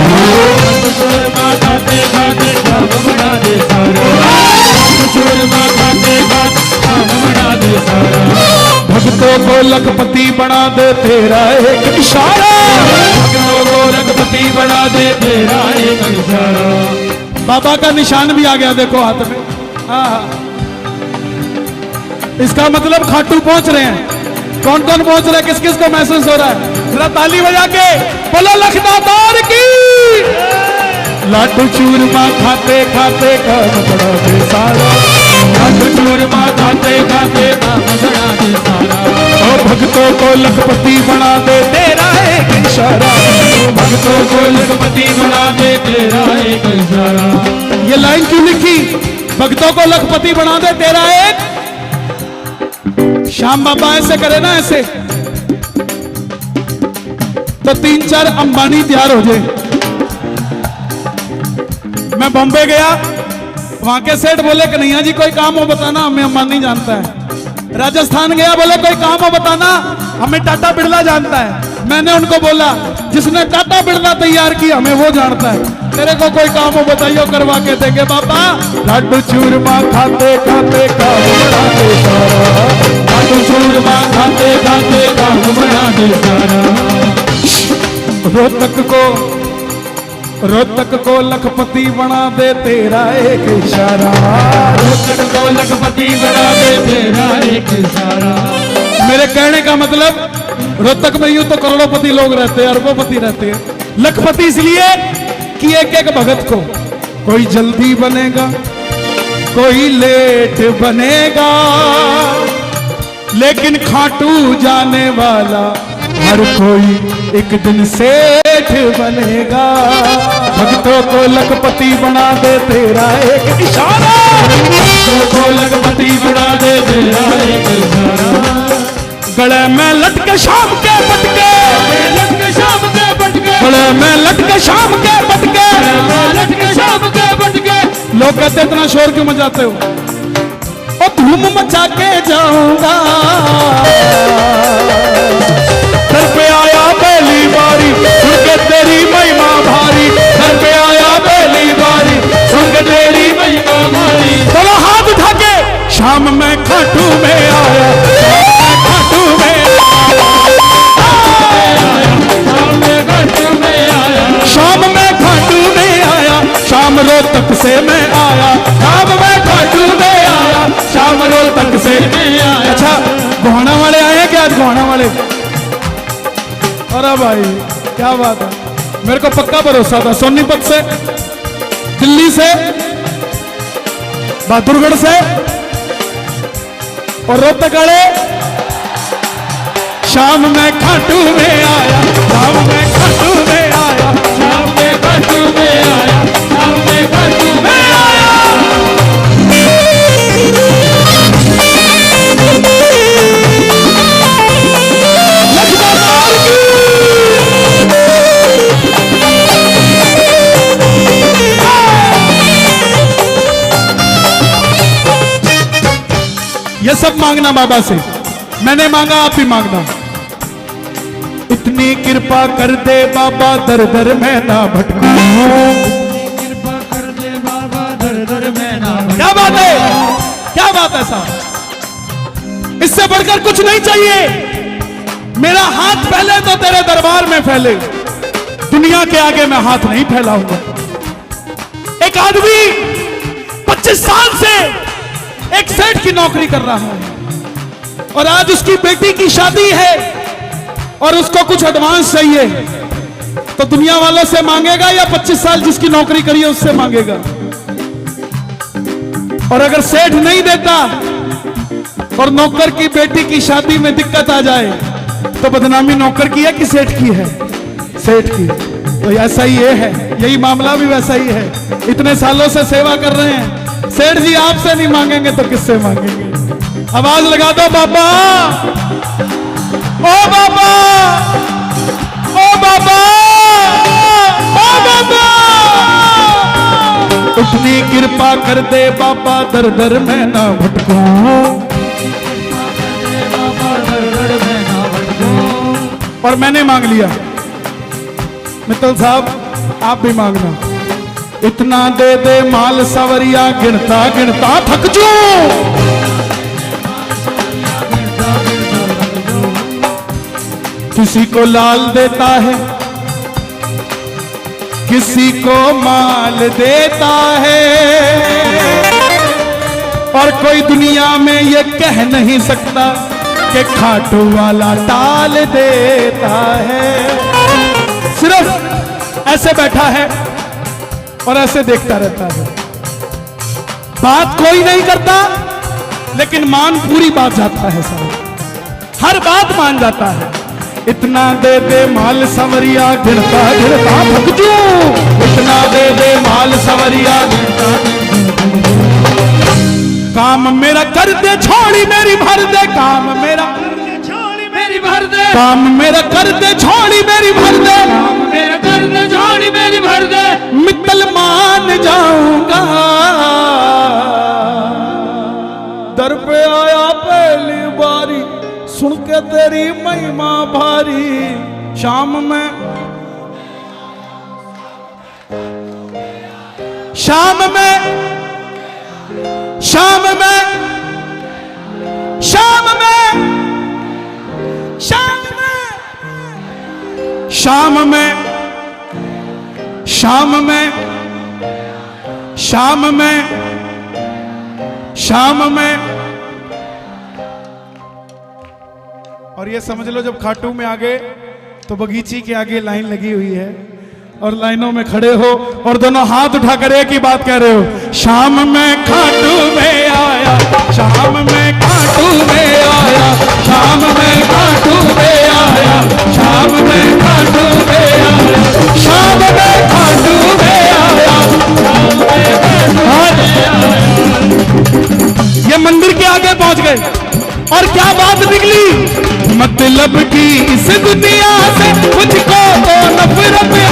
लाडू चूरमा खाते खाते काम बढ़ा दे सारा। लाडू चूरमा खाते खाते काम बढ़ा दे सारा। भक्तों को लखपति बना दे तेरा एक इशारा। भक्तों को लखपति बना दे तेरा एक इशारा। बाबा का निशान भी आ गया देखो हाथ में। इसका मतलब खाटू पहुंच रहे हैं। कौन कौन पहुंच रहे हैं, किस किस को महसूस हो रहा है? जरा ताली बजा के बोलो लखनऊ की। लाडू चूरमा खाते खाते काम बढ़ा दे सारा। लाडू चूरमा खाते खाते काम बढ़ा दे सारा। और भक्तों को लखपति बना दे तेरा एक इशारा। भक्तों को लखपति बना दे तेरा एक इशारा। ये लाइन क्यों लिखी? भक्तों को लखपति बना दे तेरा एक। श्याम बाबा ऐसे करे ना, ऐसे तो 3-4 अंबानी तैयार हो जाए। मैं बॉम्बे गया, वहां के सेठ बोले कन्हैया जी कोई काम हो बताना, हमें अंबानी जानता है। राजस्थान गया, बोले कोई काम हो बताना, हमें टाटा बिरला जानता है। मैंने उनको बोला जिसने टाटा बिरला तैयार किया हमें वो जानता है, तेरे को कोई काम हो बताइयो करवा के देंगे। बाबा लाडू चूरमा खाते खाते काम बढ़ा दे सारा। लाडू चूरमा खाते खाते काम बढ़ा दे सारा। रोहतक को लखपति बना दे तेरा एक इशारा। रोहतक को लखपति बना दे तेरा एक इशारा। मेरे कहने का मतलब रोहतक में यूं तो करोड़ोंपति लोग रहते हैं, अरबोंपति रहते हैं। लखपति इसलिए कि एक एक भगत को कोई जल्दी बनेगा, कोई लेट बनेगा, लेकिन खाटू जाने वाला हर कोई एक दिन सेठ बनेगा। भक्तों को लखपति बना दे तेरा एक इशारा। भक्तों को लखपति बना दे तेरा एक इशारा। गले में लटके शाम के पटके, लटके शाम के पटके, गले में लटके शाम के पटके, लटके शाम के पटके। लोग कहते इतना शोर क्यों मचाते हो? ओ धूम मचा के जाऊंगा, घर पे आया पहली बारी सुन के तेरी महिमा भारी। घर पे आया पहली बारी सुन के तेरी महिमा भारी। चलो हाथ उठा के शाम में खाटू में आया, खाटू में शाम में खाटू में आया। शाम रोहतक से मैं आया, शाम में खाटू में आया, शाम रोहतक से मैं आया। अच्छा गोहाना वाले आए क्या आज? गोहाना वाले, अरे भाई क्या बात है। मेरे को पक्का भरोसा था सोनीपत से, दिल्ली से, बहादुरगढ़ से और रोहतक वाले। शाम में खाटू में आया, शाम में खाटू में आया, शाम में खाटू में आया, शाम में खाटू में आया। ये सब मांगना बाबा से। मैंने मांगा, आप भी मांगना। इतनी कृपा कर दे बाबा, दर दर मैं ना भटकूं। कृपा कर दे बाबा, दर दर मैं ना क्या बात है, क्या बात है साहब, इससे बढ़कर कुछ नहीं चाहिए। मेरा हाथ फैले तो तेरे दरबार में फैले, दुनिया के आगे मैं हाथ नहीं फैलाऊंगा। एक आदमी 25 साल से एक सेठ की नौकरी कर रहा है और आज उसकी बेटी की शादी है और उसको कुछ एडवांस चाहिए, तो दुनिया वालों से मांगेगा या 25 साल जिसकी नौकरी करी है उससे मांगेगा? और अगर सेठ नहीं देता और नौकर की बेटी की शादी में दिक्कत आ जाए तो बदनामी नौकर की है कि सेठ की है? सेठ की। तो ऐसा ही ये है, यही मामला भी वैसा ही है। इतने सालों से सेवा कर रहे हैं, सेठ जी आपसे नहीं मांगेंगे तो किससे मांगेंगे? आवाज लगा दो बाबा, ओ बाबा, ओ बाबा, ओ बाबा, उतनी कृपा कर दे बाबा, दर दर मैं ना भटकूं। और मैंने मांग लिया। मित्तल साहब आप भी मांगना। इतना दे दे माल सवरिया, गिनता गिनता थक जाऊं। किसी को लाल देता है, किसी को माल देता है, और कोई दुनिया में ये कह नहीं सकता कि खाटू वाला टाल देता है। सिर्फ ऐसे बैठा है और ऐसे देखता रहता है, बात कोई नहीं करता, लेकिन मान पूरी बात जाता है साहब, हर बात मान जाता है। इतना दे दे माल सवरिया, गिरता गिरता थक जाऊं। इतना दे दे माल सवरिया, काम मेरा कर दे, छोड़ी मेरी भर दे, काम मेरा छोड़ी मेरी भर दे, काम मेरा कर दे, छोड़ी मेरी भर दे, मेरा कर दे, छोड़ी मेरी भर दे। मित्तल मान जाऊंगा। दर पे आया पहली बारी, सुन के तेरी महिमा भारी। शाम में, शाम में, शाम में, शाम में, शाम में, शाम में, शाम में, शाम में, शाम में। और ये समझ लो जब खाटू में आ गए तो बगीची के आगे लाइन लगी हुई है और लाइनों में खड़े हो और दोनों हाथ उठाकर एक ही बात कह रहे हो, शाम में खाटू में आया, शाम में खाटू में आया, शाम में खाटू में आया, शाम में खाटू में आया, शाम में खाटू में आया, ये मंदिर के आगे पहुंच गए और क्या बात निकली? मतलब की इस दुनिया से मुझको तो नफरत है।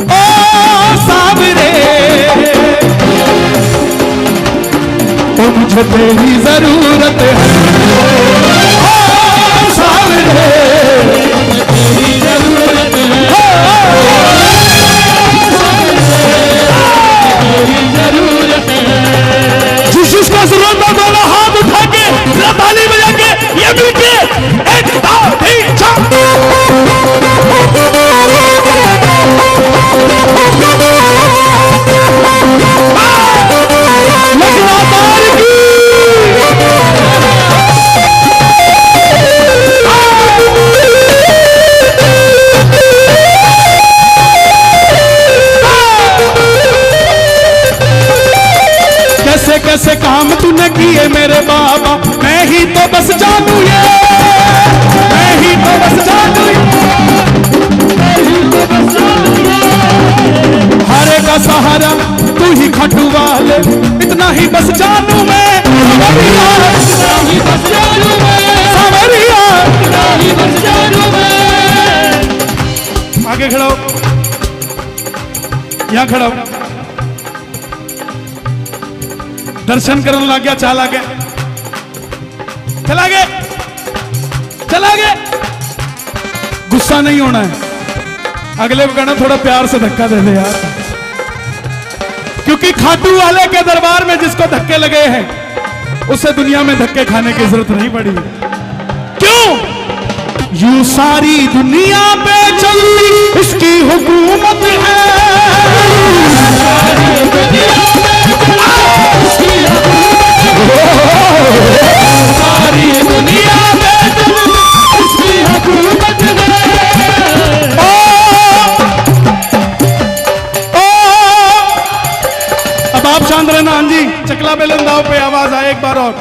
ओ सावरे, तो मुझे तेरी जरूरत है। ओ सावरे, तेरी जरूरत है। जिसको जरूरत है दोनों हाथ उठा के ताली बजा के ये मिल के एक लगातार की कैसे कैसे काम तूने किए मेरे बाबा, मैं ही तो बस जानू ये, मैं ही तो बस जानू ये, मैं ही तो बस जानू ये। हारे का सहारा तू ही खाटू वाले, इतना ही बस जानू मैं, सावरिया, इतना ही बस जानू मैं, सावरिया, इतना ही बस जानू मैं। आगे खड़ो, यहां खड़ा हो, दर्शन करने लग गया, चला गया, चला गया, चला गया। गुस्सा नहीं होना है, अगले को कहना थोड़ा प्यार से धक्का दे दे यार, क्योंकि खाटू वाले के दरबार में जिसको धक्के लगे हैं उसे दुनिया में धक्के खाने की जरूरत नहीं पड़ी। क्यों? यूं सारी दुनिया पे चलती इसकी हुकूमत है, सारी दुनिया पे इसकी सारी दुनिया में इसकी हुकूमत है। अब आप शांत रहना। हाँ जी, चकला बेलंदाव पे आवाज आए एक बार और।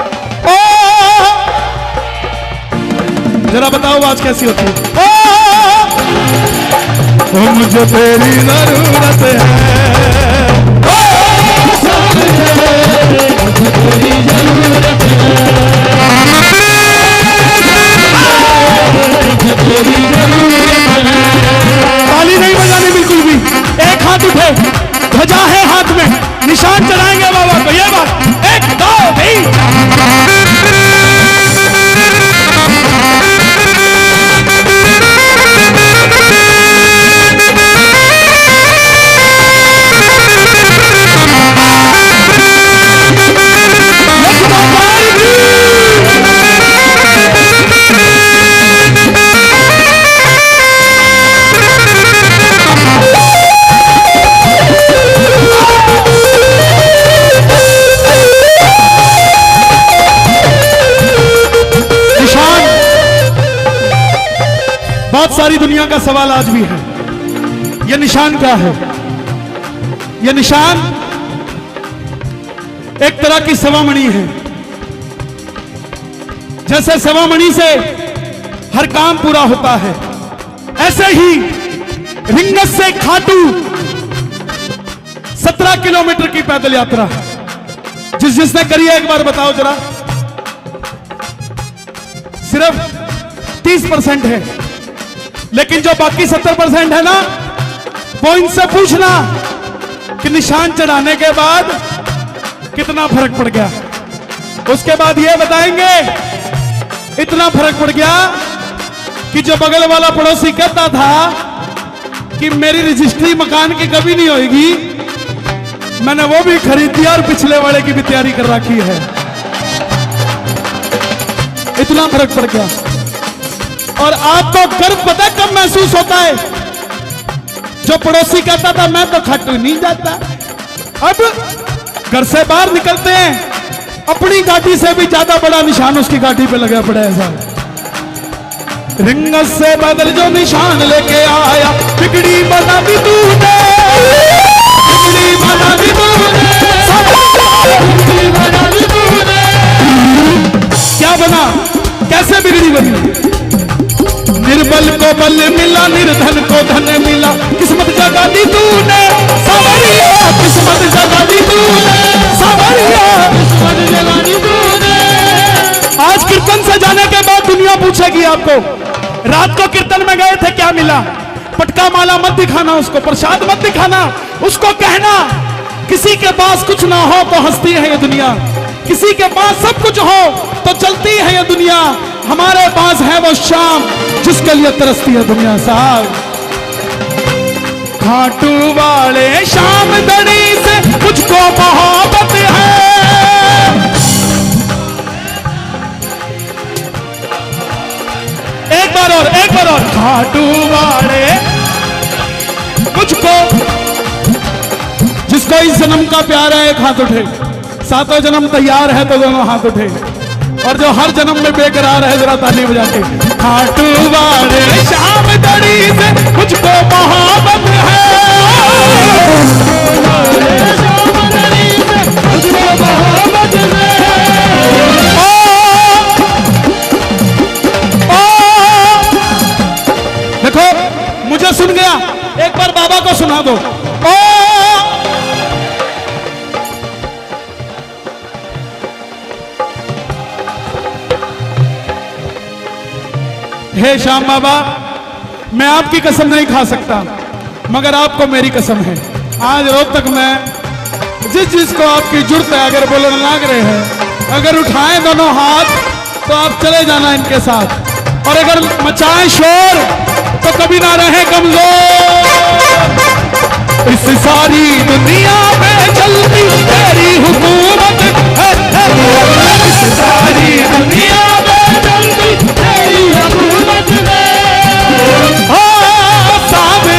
जरा बताओ आवाज कैसी होती है? ओ मुझे तेरी जरूरत है, मुझे तेरी जरूरत है। ताली नहीं बजानी बिल्कुल भी, एक हाथ उठे, ध्वजा है हाथ में, निशान चढ़ाएंगे बाबा को, ये बात। 1 2 3। बहुत सारी दुनिया का सवाल आज भी है, यह निशान क्या है? यह निशान एक तरह की सवामणि है। जैसे सवामणि से हर काम पूरा होता है, ऐसे ही रिंगस से खाटू 17 किलोमीटर की पैदल यात्रा जिसने करी है, एक बार बताओ जरा। सिर्फ 30% है, लेकिन जो बाकी 70% है ना, वो इनसे पूछना कि निशान चढ़ाने के बाद कितना फर्क पड़ गया। उसके बाद ये बताएंगे इतना फर्क पड़ गया कि जो बगल वाला पड़ोसी कहता था कि मेरी रजिस्ट्री मकान की कभी नहीं होगी, मैंने वो भी खरीद दिया और पिछले वाले की भी तैयारी कर रखी है। इतना फर्क पड़ गया। और आपको गर्व पता कब महसूस होता है? जो पड़ोसी कहता था मैं तो खाटू नहीं जाता, अब घर से बाहर निकलते हैं, अपनी गाड़ी से भी ज्यादा बड़ा निशान उसकी गाड़ी पे लगा पड़ा है। ऐसा रिंगस से बदल जो निशान लेके आया, बिगड़ी बना भी तूने, बिगड़ी बना भी तूने, बिगड़ी बना भी तूने। क्या बना? कैसे बिगड़ी बनी? निर्बल को बल मिला, निर्धन को धन मिला, किस्मत जगा दी तूने सावरिया, किस्मत जगा दी तूने सावरिया, किस्मत जगा दी तूने। आज कीर्तन से जाने के बाद दुनिया पूछेगी आपको, रात को कीर्तन में गए थे क्या मिला? पटका माला मत दिखाना, उसको प्रसाद मत दिखाना, उसको कहना किसी के पास कुछ ना हो तो हंसती है ये दुनिया, किसी के पास सब कुछ हो तो चलती है ये दुनिया, हमारे पास है वो शाम जिसके लिए तरसती है दुनिया। साहब खाटू वाले शाम दड़ी से मुझको मोहब्बत है, एक बार और, एक बार और। खाटू वाले मुझको, जिसको इस जन्म का प्यार है एक हाथ उठे, सातों जन्म तैयार है तो दोनों हाथ उठे, और जो हर जन्म में बेकरार है जरा ताली बजा के। खाटू वाले शाम दड़ी से मुझको मोहब्बत है, शाम दड़ी से मुझको मोहब्बत है। देखो मुझे सुन गया, एक बार बाबा को सुना दो। हे श्याम बाबा, मैं आपकी कसम नहीं खा सकता, मगर आपको मेरी कसम है, आज रोज तक मैं जिस जिसको आपकी जुर्त है अगर बोलने लग रहे हैं, अगर उठाएं दोनों हाथ तो आप चले जाना इनके साथ, और अगर मचाएं शोर तो कभी ना रहे कमजोर। इस सारी दुनिया में चलती तेरी हुकूमत है, इस सारी दुनिया में चलती तेरी हुकूमत है। ओ सामने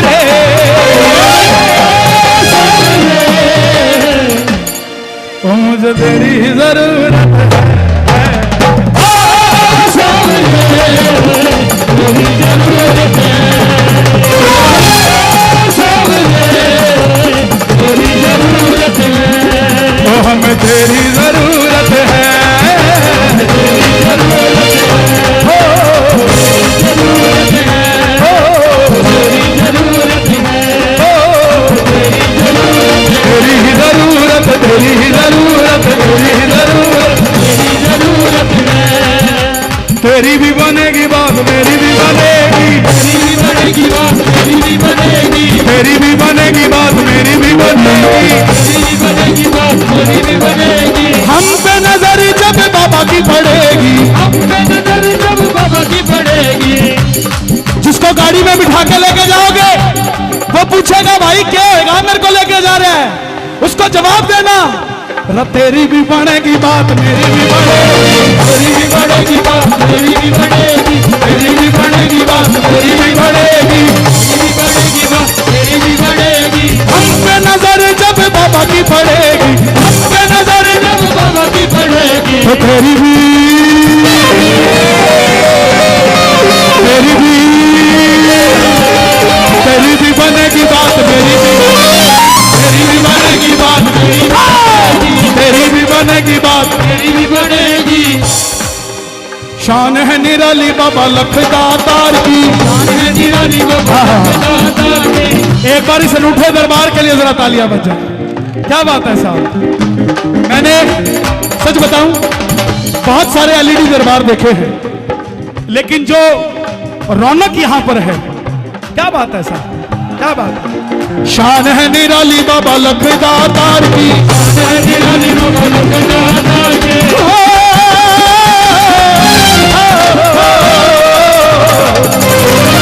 मुझे तेरी जरूरत है, ओ सामने तेरी जरूरत है, हमें तेरी जरूरत है, तेरी जरूरत है, हो तेरी जरूरत है, हो तेरी जरूरत, तेरी जरूरत, तेरी जरूरत, तेरी जरूरत है। तेरी भी बनेगी बात मेरी भी बनेगी, तेरी भी बनेगी बात मेरी भी बनेगी, तेरी भी बनेगी बात मेरी भी बनेगी, तेरी भी बनेगी बात मेरी भी बनेगी। हम पे नजर जब बाबा की पड़ेगी, हम पे नजर जब बाबा की पड़ेगी। जिसको गाड़ी में बिठा के लेके जाओगे वो पूछेगा भाई क्या होगा मेरे को लेके जा रहा है, उसको जवाब देना तेरी भी बनेगी बात मेरी भी बनेगी, तेरी भी बनेगी बात मेरी भी बनेगी, तेरी भी बनेगी बात मेरी भी बनेगी, तेरी बनेगी बात मेरी भी बनेगी। हम पे नजर जब बाबा की पड़ेगी, हम पे नजर जब बाबा की पड़ेगी, तो तेरी भी बनेगी बात मेरी भी, तेरी भी बनेगी बात मेरी भी, तेरी भी बनेगी बात मेरी भी बनेगी। शान है निराली बाबा लखदातार की, शान है निराली बाबा लखदातार की। एक बार इस अनूठे दरबार के लिए जरा तालियां बज जाए। क्या बात है साहब, मैंने सच बताऊं बहुत सारे एलईडी दरबार देखे हैं, लेकिन जो रौनक यहां पर है, क्या बात है साहब, क्या बात है। शान है निराली बाबा लखदातार की, शान है निराली बाबा लखदातार की,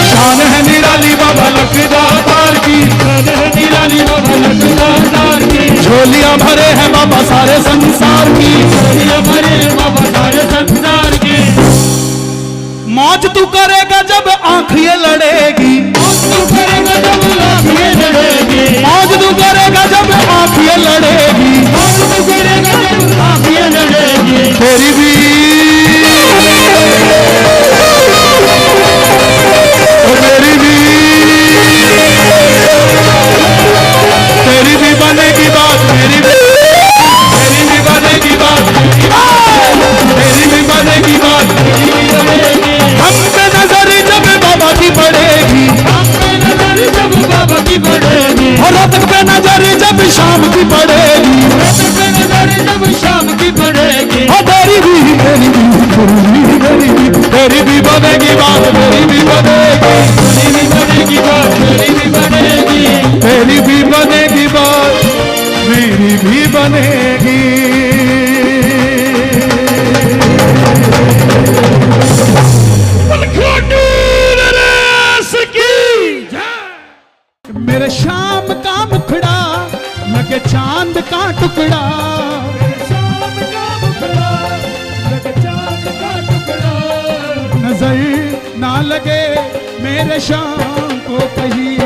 शान है निराली बाबा लखदातार की, शान है निराली बाबा लखदातार की। झोलियां भरे हैं बाबा सारे संसार की, झोलियां भरे हैं बाबा सारे संसार की। मौज तू करेगा जब आंख ये लड़ेगी, मौज तू करेगा जब आंख ये लड़ेगी, मौज तू करेगा जब आंख ये लड़ेगी, मौज तू करेगा जब आंख ये लड़ेगी। तेरी भी तेरी भी तेरी भी बनेगी बात मेरी भी, तेरी भी बनेगी बात मेरी, तेरी भी बनेगी बात मेरी भी बनेगी। हम पे नजर जब बाबा की पड़ेगी, हम पे नजर जब बाबा की पड़ेगी, और रात पे नजर जब शाम की पड़ेगी, रात पे नजर जब शाम की पड़ेगी। और तेरी भी तेरी भी तेरी भी तेरी भी बनेगी बात मेरी भी बनेगी, तेरी भी बनेगी बात मेरी भी बनेगी, तेरी भी बनेगी बात मेरी भी बनेगी। मेरे शाम का मुखड़ा लगे चांद का टुकड़ा, शाम का मुखड़ा लगे चांद का टुकड़ा। नजर ना लगे मेरे शाम को कहीं,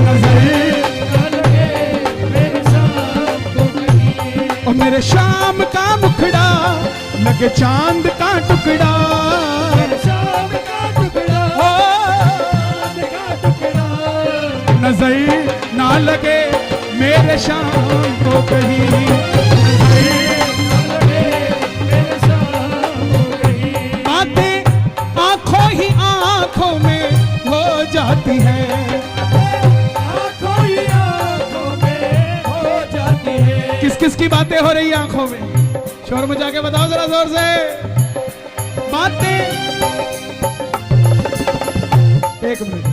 नजर ना लगे मेरे शाम को कहीं। और मेरे शाम का मुखड़ा लगे चांद का टुकड़ा, शाम का टुकड़ा, चांद का टुकड़ा। नजर ना लगे मेरे शाम को कहीं, बातें आंखों ही आंखों में हो जाती है, आंखों ही आंखों में हो जाती है। किस किस की बातें हो रही आंखों में, शोर मचा के बताओ जरा जोर से। बातें, एक मिनट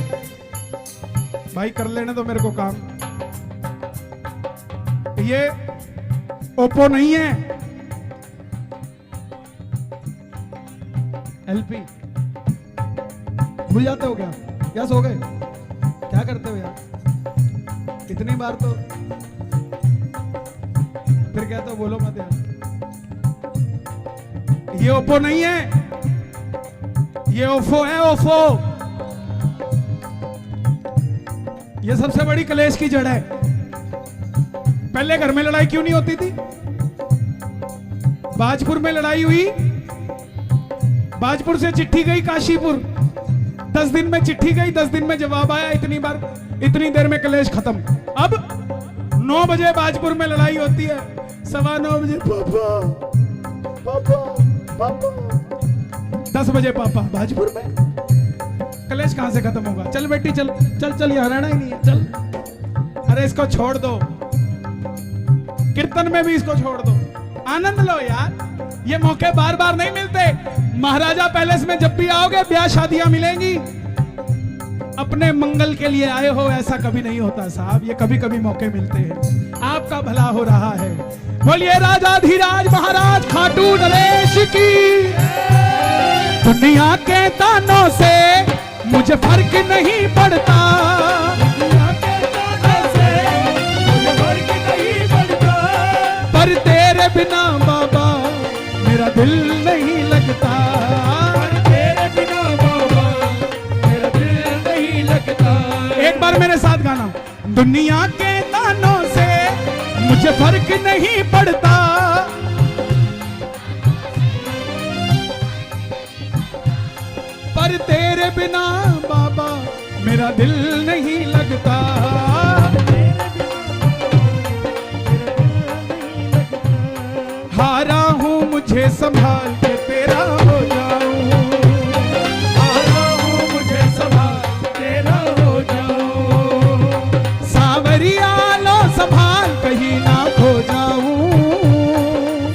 भाई कर लेने दो मेरे को काम। ये ओप्पो नहीं है, एलपी। भूल जाते हो क्या? क्या सो गए? क्या करते हो यार? कितनी बार तो फिर कहते हो बोलो मत यार। ये ओप्पो नहीं है, ये ओफो है, ओफो। ये सबसे बड़ी कलेश की जड़ है। पहले घर में लड़ाई क्यों नहीं होती थी? बाजपुर में लड़ाई हुई, बाजपुर से चिट्ठी गई काशीपुर, 10 दिन में चिट्ठी गई, 10 दिन में जवाब आया, इतनी बार, इतनी देर में कलेश खत्म। अब 9 बजे बाजपुर में लड़ाई होती है, 9:15 बजे पापा पापा पापा, 10 बजे पापा बाजपुर में। कलेश कहां से खत्म होगा? चल बेटी चल चल चल, यहाँ रहना ही नहीं है, चल। अरे इसको छोड़ दो, कीर्तन में भी इसको छोड़ दो, आनंद लो यार। ये मौके बार बार नहीं मिलते। महाराजा पैलेस में जब भी आओगे ब्याह शादियां मिलेंगी। अपने मंगल के लिए आए हो ऐसा कभी नहीं होता साहब, ये कभी कभी मौके मिलते हैं। आपका भला हो रहा है। बोलिए राजाधिराज महाराज खाटू नरेश की। दुनिया के तानों से मुझे फर्क नहीं पड़ता, दुनिया के तानों से मुझे फर्क नहीं पड़ता, पर तेरे बिना बाबा मेरा दिल नहीं लगता, पर तेरे बिना बाबा मेरा दिल नहीं लगता। एक बार मेरे साथ गाना। दुनिया के तानों से मुझे फर्क नहीं पड़ता, पर तेरे बिना बाबा मेरा दिल नहीं लगता। हारा हूँ मुझे संभाल के तेरा हो जाऊं, हारा हूँ मुझे संभाल तेरा हो जाऊं, सावरिया लो संभाल कहीं ना खो जाऊं,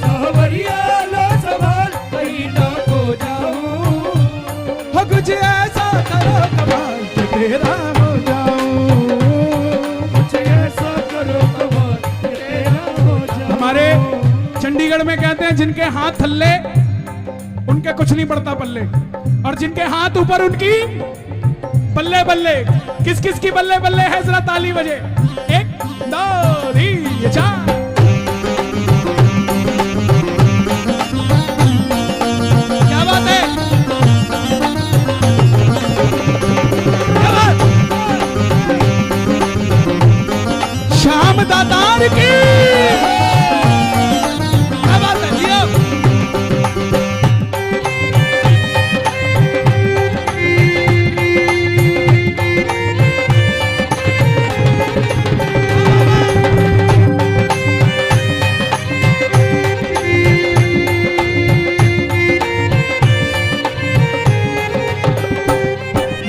सावरिया लो संभाल कहीं ना खो जाऊं, हो कुछ ऐसा करो कमाल के तेरा हो जाऊं, कुछ ऐसा करो कमाल के तेरा हो जाऊं। हमारे चंडीगढ़ में कहते हैं जिनके हाथ थल्ले उनके कुछ नहीं पड़ता पल्ले, और जिनके हाथ ऊपर उनकी बल्ले बल्ले। किस किस की बल्ले बल्ले है जरा ताली बजे। 1 2 3 4। क्या बात है, क्या बात। श्याम दातार की क्या बात है, जियो।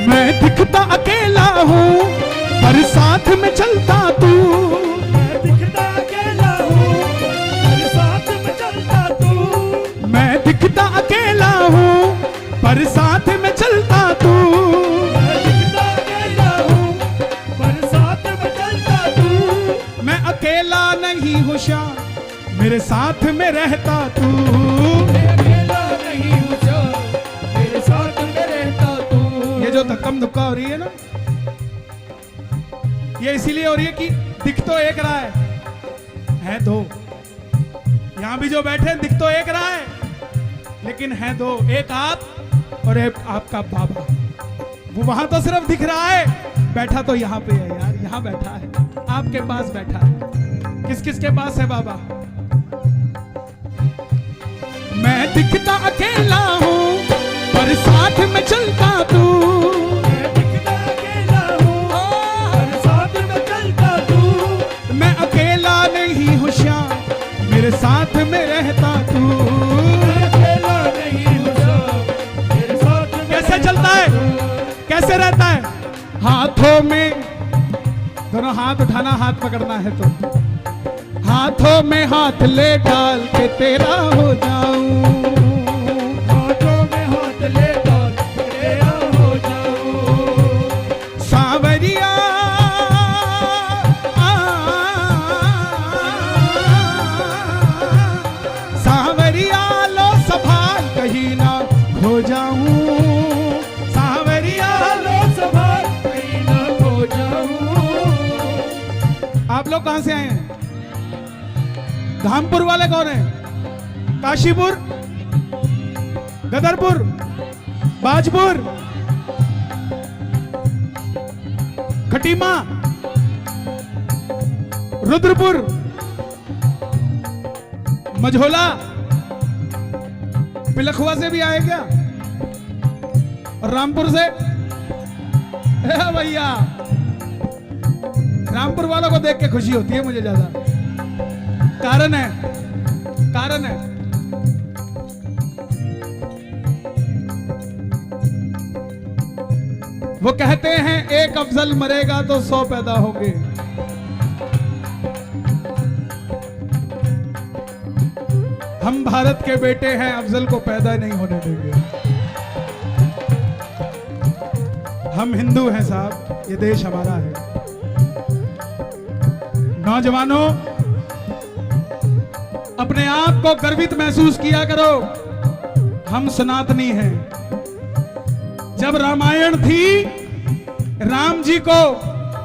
मैं दिखता अकेला हूँ पर साथ में चलता तू, मैं दिखता अकेला हूँ पर साथ में चलता तू, मैं दिखता अकेला हूँ पर साथ में चलता तू, मैं दिखता अकेला हूँ पर साथ में चलता तू, मैं अकेला नहीं हूँ श्याम मेरे साथ में रहता तू, मैं अकेला नहीं हूँ श्याम मेरे साथ में रहता तू। ये जो धक्कम धुक्का हो रही है ना, ये इसीलिए हो रही है कि दिख तो एक रहा है दो। यहां भी जो बैठे हैं दिख तो एक रहा है लेकिन है दो, एक आप और एक आपका बाबा। वो वहां तो सिर्फ दिख रहा है, बैठा तो यहाँ पे है यार, यहाँ बैठा है, आपके पास बैठा है। किस किस के पास है बाबा? मैं दिखता अकेला हूँ पर साथ में चलता तू, मैं दिखता अकेला हूँ पर साथ में चलता तू, मैं अकेला नहीं हूँ श्याम मेरे साथ में रहता तू। मैं अकेला नहीं हूँ श्याम मेरे साथ में कैसे चलता है, कैसे रहता है? हाथों में, दोनों हाथ उठाना, हाथ पकड़ना है तो हाथों में हाथ ले डाल के तेरा हो जाऊं, हाथों में हाथ ले डाल तेरा हो जाऊं, सावरिया खो जाऊं सांवरिया। लो संभाल कहीं ना खो जाऊं। आप लोग कहां से आए हैं? धामपुर वाले कौन है? काशीपुर, गदरपुर, बाजपुर, खटीमा, रुद्रपुर, मझोला, पिलखुआ से भी आए क्या? और रामपुर से? भैया रामपुर वालों को देख के खुशी होती है मुझे ज्यादा। कारण है, कारण है। वो कहते हैं एक अफजल मरेगा तो 100 पैदा होंगे। हम भारत के बेटे हैं, अफजल को पैदा नहीं होने देंगे। हम हिंदू हैं साहब, ये देश हमारा है। नौजवानों, अपने आप को गर्वित महसूस किया करो, हम सनातनी हैं। जब रामायण थी, राम जी को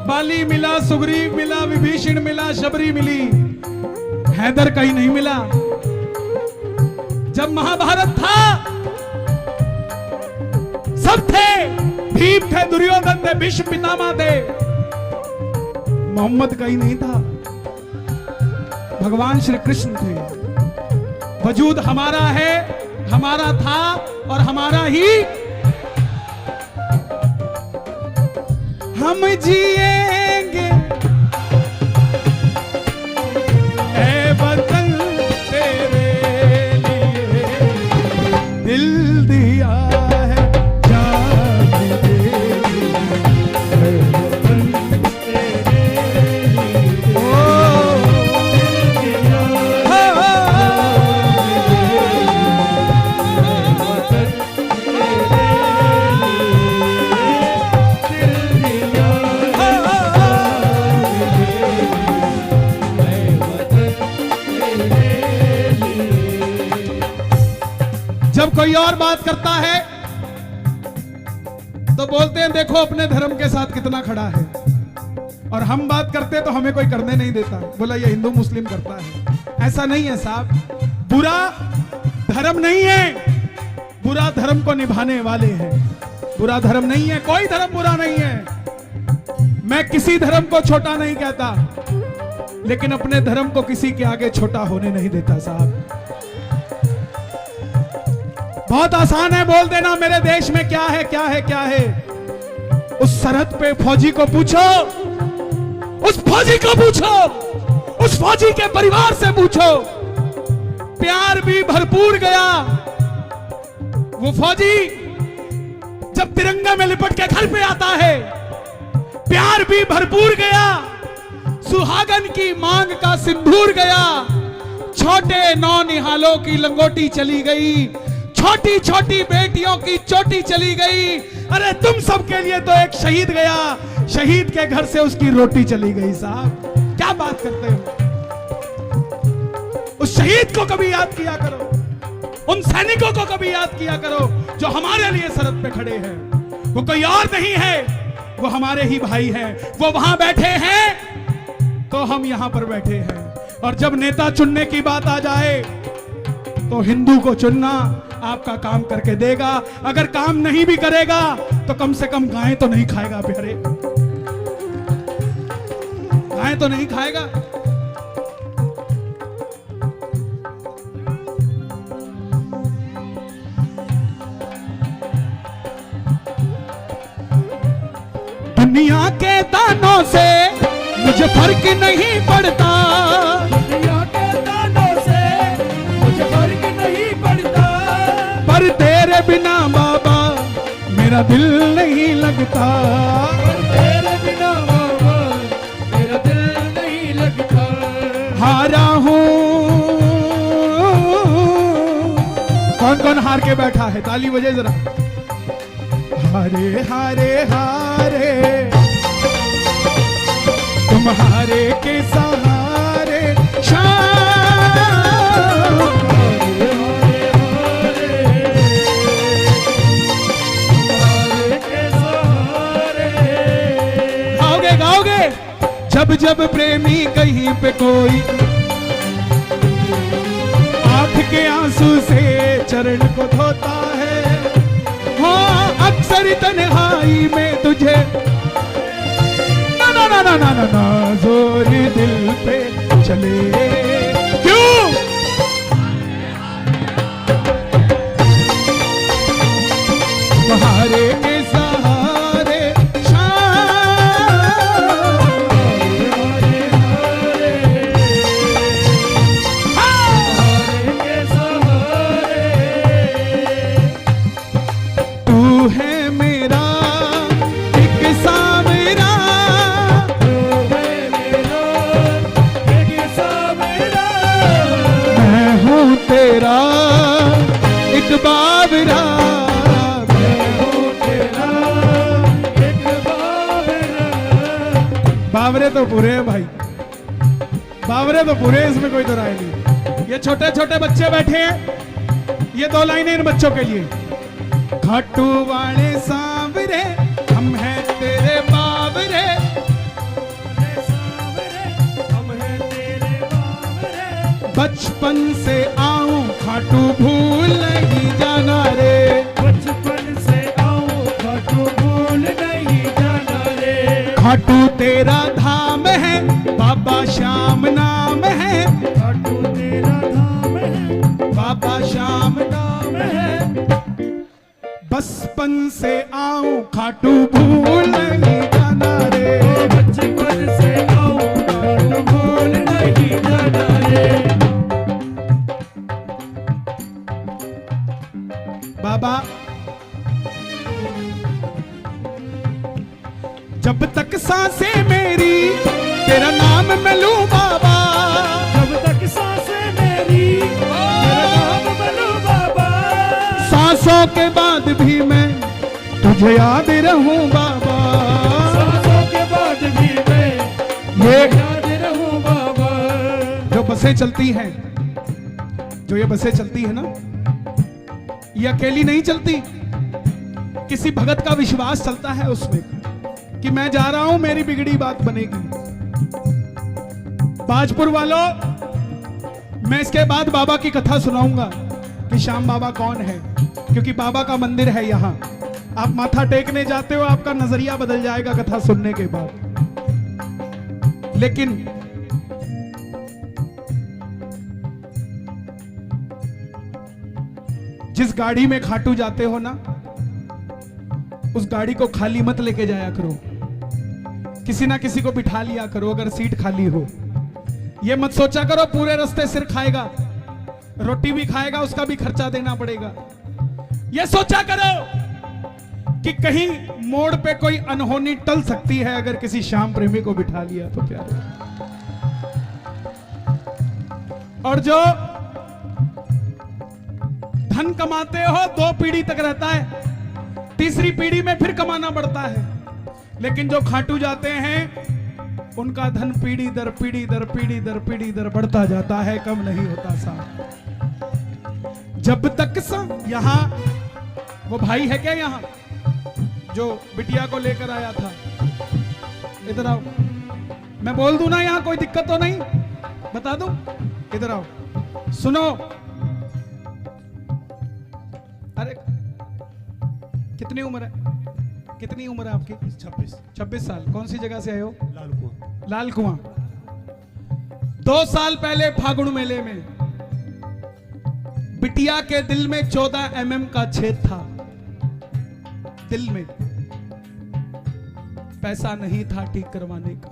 बाली मिला, सुग्रीव मिला, विभीषण मिला, शबरी मिली, हैदर कहीं नहीं मिला। जब महाभारत था, सब थे, भीम थे, दुर्योधन थे, भीष्म पितामह थे, मोहम्मद कहीं नहीं था, भगवान श्री कृष्ण थे। वजूद हमारा है, हमारा था और हमारा ही हम जिएंगे। ऐ वतन तेरे लिए दिल दिया है, जान दे दी। ऐ वतन तेरे लिए जब कोई और बात करता है तो बोलते हैं देखो अपने धर्म के साथ कितना खड़ा है, और हम बात करते तो हमें कोई करने नहीं देता, बोला ये हिंदू मुस्लिम करता है। ऐसा नहीं है साहब, बुरा धर्म नहीं है, बुरा धर्म को निभाने वाले हैं। बुरा धर्म नहीं है, कोई धर्म बुरा नहीं है। मैं किसी धर्म को छोटा नहीं कहता, लेकिन अपने धर्म को किसी के आगे छोटा होने नहीं देता साहब। बहुत आसान है बोल देना मेरे देश में क्या है, क्या है, क्या है। उस सरहद पे फौजी को पूछो, उस फौजी को पूछो, उस फौजी के परिवार से पूछो, प्यार भी भरपूर गया। वो फौजी जब तिरंगा में लिपट के घर पे आता है, प्यार भी भरपूर गया, सुहागन की मांग का सिंदूर गया, छोटे नौनिहालों की लंगोटी चली गई, छोटी छोटी बेटियों की चोटी चली गई। अरे तुम सबके लिए तो एक शहीद गया, शहीद के घर से उसकी रोटी चली गई। साहब क्या बात करते हो? उस शहीद को कभी याद किया करो, उन सैनिकों को कभी याद किया करो जो हमारे लिए सरहद पे खड़े हैं। वो कोई और नहीं है, वो हमारे ही भाई हैं। वो वहां बैठे हैं तो हम यहां पर बैठे हैं। और जब नेता चुनने की बात आ जाए तो हिंदू को चुनना आपका काम करके देगा। अगर काम नहीं भी करेगा तो कम से कम गाय तो नहीं खाएगा प्यारे, गाय तो नहीं खाएगा। दुनिया के दानों से मुझे फर्क नहीं पड़ता, दुनिया के दानों से मुझे फर्क नहीं पड़ता, पर तेरे बिना बाबा मेरा दिल नहीं लगता, पर तेरे बिना बाबा मेरा दिल नहीं लगता। हारा हूं। कौन कौन हार के बैठा है? ताली बजे जरा। हारे हारे हारे तुम हारे के सहारे शाम, जब जब प्रेमी कहीं पे कोई आंख के आंसू से चरण को धोता है, हाँ अक्सर तन्हाई में तुझे ना ना ना ना ना ना ना जोर दिल पे चले। क्यों? सहारे के सहारे तू है मेरा एक सावरा, मैं हूँ तेरा एक बावरा, बावरे तो पूरे हैं भाई, बावरे तो पूरे हैं, इसमें कोई तो राय नहीं। ये छोटे छोटे बच्चे बैठे हैं, ये दो लाइनें इन बच्चों के लिए। खाटू वाले सांवरे हम हैं तेरे बावरे, बचपन से आऊं खाटू भूल नहीं जाना रे, बचपन से आऊं खाटू भूल नहीं जाना रे। खाटू तेरा धाम है बाबा श्याम नाम है, खाटू तेरा धाम है बाबा श्याम नाम है, बचपन से आऊं खाटू भूल नहीं जाना रे, बचपन से आऊं खाटू भूल नहीं जाना रे। बाबा जब तक सांसें मेरी तेरा नाम मैं लूं बाबा, जब तक सांसें मेरी तेरा नाम मैं लूं बाबा, सांसों के बाद भी मैं तुझे याद रहूं बाबा, सांसों के बाद भी मैं ये याद रहूं बाबा। जो बसें चलती हैं, जो ये बसें चलती है ना, ये अकेली नहीं चलती, किसी भगत का विश्वास चलता है उसमें कि मैं जा रहा हूं मेरी बिगड़ी बात बनेगी। बाजपुर वालों, मैं इसके बाद बाबा की कथा सुनाऊंगा कि श्याम बाबा कौन है, क्योंकि बाबा का मंदिर है यहां। आप माथा टेकने जाते हो, आपका नजरिया बदल जाएगा कथा सुनने के बाद। लेकिन जिस गाड़ी में खाटू जाते हो ना, उस गाड़ी को खाली मत लेके जाया करो, किसी ना किसी को बिठा लिया करो अगर सीट खाली हो। ये मत सोचा करो पूरे रास्ते सिर खाएगा, रोटी भी खाएगा उसका भी खर्चा देना पड़ेगा। ये सोचा करो कि कहीं मोड़ पे कोई अनहोनी टल सकती है अगर किसी श्याम प्रेमी को बिठा लिया तो क्या। और जो धन कमाते हो 2 पीढ़ी तक रहता है, तीसरी पीढ़ी में फिर कमाना पड़ता है, लेकिन जो खाटू जाते हैं उनका धन पीढ़ी दर पीढ़ी दर पीढ़ी दर पीढ़ी दर बढ़ता जाता है, कम नहीं होता साहब। जब तक यहां वो भाई है क्या यहां जो बिटिया को लेकर आया था, इधर आओ, मैं बोल दूं ना यहां कोई दिक्कत तो नहीं, बता दूं, इधर आओ सुनो। अरे कितनी उम्र है, कितनी उम्र है आपकी? 26 साल। कौन सी जगह से आए हो? लाल कुआं। 2 साल पहले फागुन मेले में बिटिया के दिल में 14 mm का छेद था, दिल में। पैसा नहीं था ठीक करवाने का।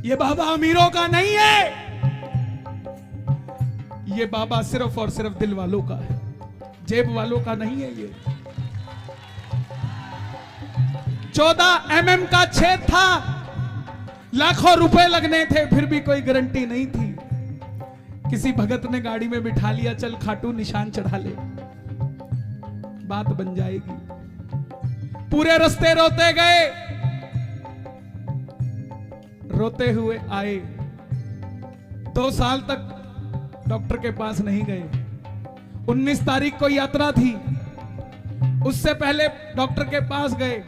ये बाबा अमीरों का नहीं है, ये बाबा सिर्फ और सिर्फ दिल वालों का है, जेब वालों का नहीं है। ये 14 mm का छेद था, लाखों रुपए लगने थे, फिर भी कोई गारंटी नहीं थी। किसी भगत ने गाड़ी में बिठा लिया, चल खाटू निशान चढ़ा ले, बात बन जाएगी। पूरे रास्ते रोते गए, रोते हुए आए। 2 साल तक डॉक्टर के पास नहीं गए। 19 तारीख को यात्रा थी, उससे पहले डॉक्टर के पास गए।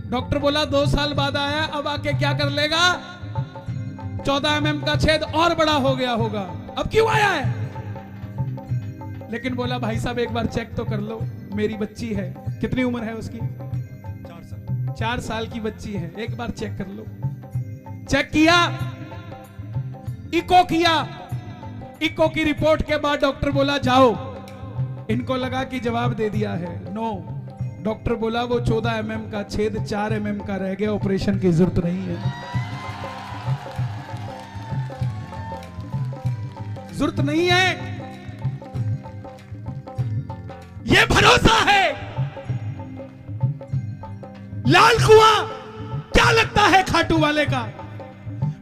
डॉक्टर बोला 2 साल बाद आया, अब आके क्या कर लेगा? 14 mm का छेद और बड़ा हो गया होगा, अब क्यों आया है? लेकिन बोला भाई साहब एक बार चेक तो कर लो, मेरी बच्ची है। कितनी उम्र है उसकी? 4 साल। 4 साल की बच्ची है, एक बार चेक कर लो। चेक किया, इको किया, इको की रिपोर्ट के बाद डॉक्टर बोला जाओ। इनको लगा कि जवाब दे दिया है, नो। डॉक्टर बोला वो 14 mm का छेद 4 mm का रह गया, ऑपरेशन की जरूरत नहीं है, जरूरत नहीं है। ये भरोसा है। लाल कुआं क्या लगता है खाटू वाले का?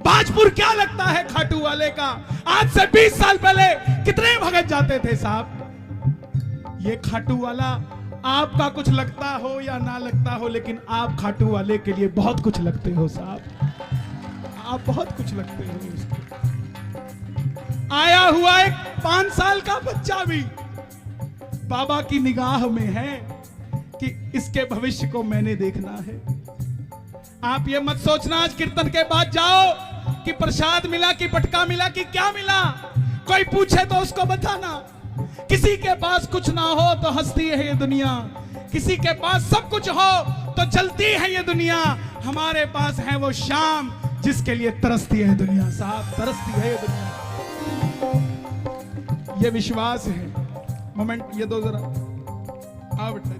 बाजपुर क्या लगता है खाटू वाले का? आज से 20 साल पहले कितने भगत जाते थे साहब? ये खाटू वाला आपका कुछ लगता हो या ना लगता हो, लेकिन आप खाटू वाले के लिए बहुत कुछ लगते हो साहब, आप बहुत कुछ लगते हो उसको। आया हुआ एक 5 साल का बच्चा भी बाबा की निगाह में है कि इसके भविष्य को मैंने देखना है। आप ये मत सोचना आज कीर्तन के बाद जाओ कि प्रसाद मिला कि पटका मिला कि क्या मिला। कोई पूछे तो उसको बताना। किसी के पास कुछ ना हो तो हंसती है ये दुनिया, किसी के पास सब कुछ हो तो चलती है ये दुनिया। हमारे पास है वो शाम जिसके लिए तरसती है दुनिया साहब, तरसती है ये दुनिया। ये विश्वास है। मोमेंट ये दो जरा, आओ बेटा,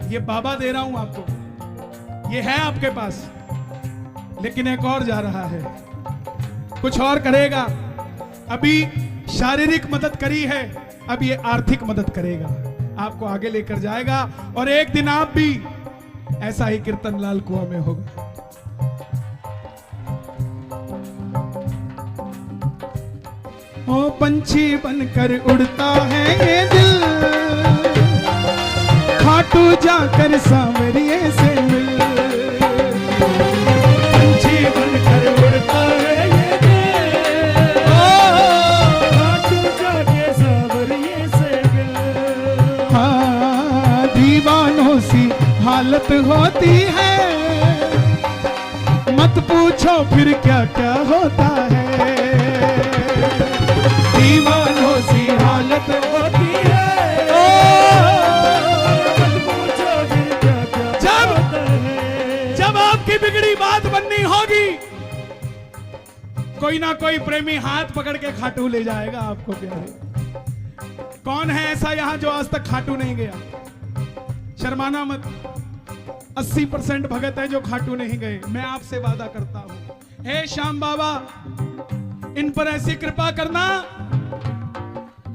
ये बाबा दे रहा हूं आपको, ये है आपके पास, लेकिन एक और जा रहा है, कुछ और करेगा। अभी शारीरिक मदद करी है, अब ये आर्थिक मदद करेगा, आपको आगे लेकर जाएगा और एक दिन आप भी ऐसा ही कीर्तन लाल कुआं में होगा। ओ पंछी बनकर उड़ता है ये दिल, खाटू जाकर सांवरिये से मिल। पंछी बनकर उड़ता है ये दिल, खाटू जाके सांवरिये से मिल। हाँ, दीवानों सी हालत होती है, मत पूछो फिर क्या क्या होता है। दीवानों सी हालत होती है, मत पूछो फिर क्या क्या होता है। जब आपकी बिगड़ी बात बननी होगी, कोई ना कोई प्रेमी हाथ पकड़ के खाटू ले जाएगा आपको प्यारे। कौन है ऐसा यहां जो आज तक खाटू नहीं गया? शर्माना मत। 80% भगत है जो खाटू नहीं गए। मैं आपसे वादा करता हूं, हे श्याम बाबा, इन पर ऐसी कृपा करना,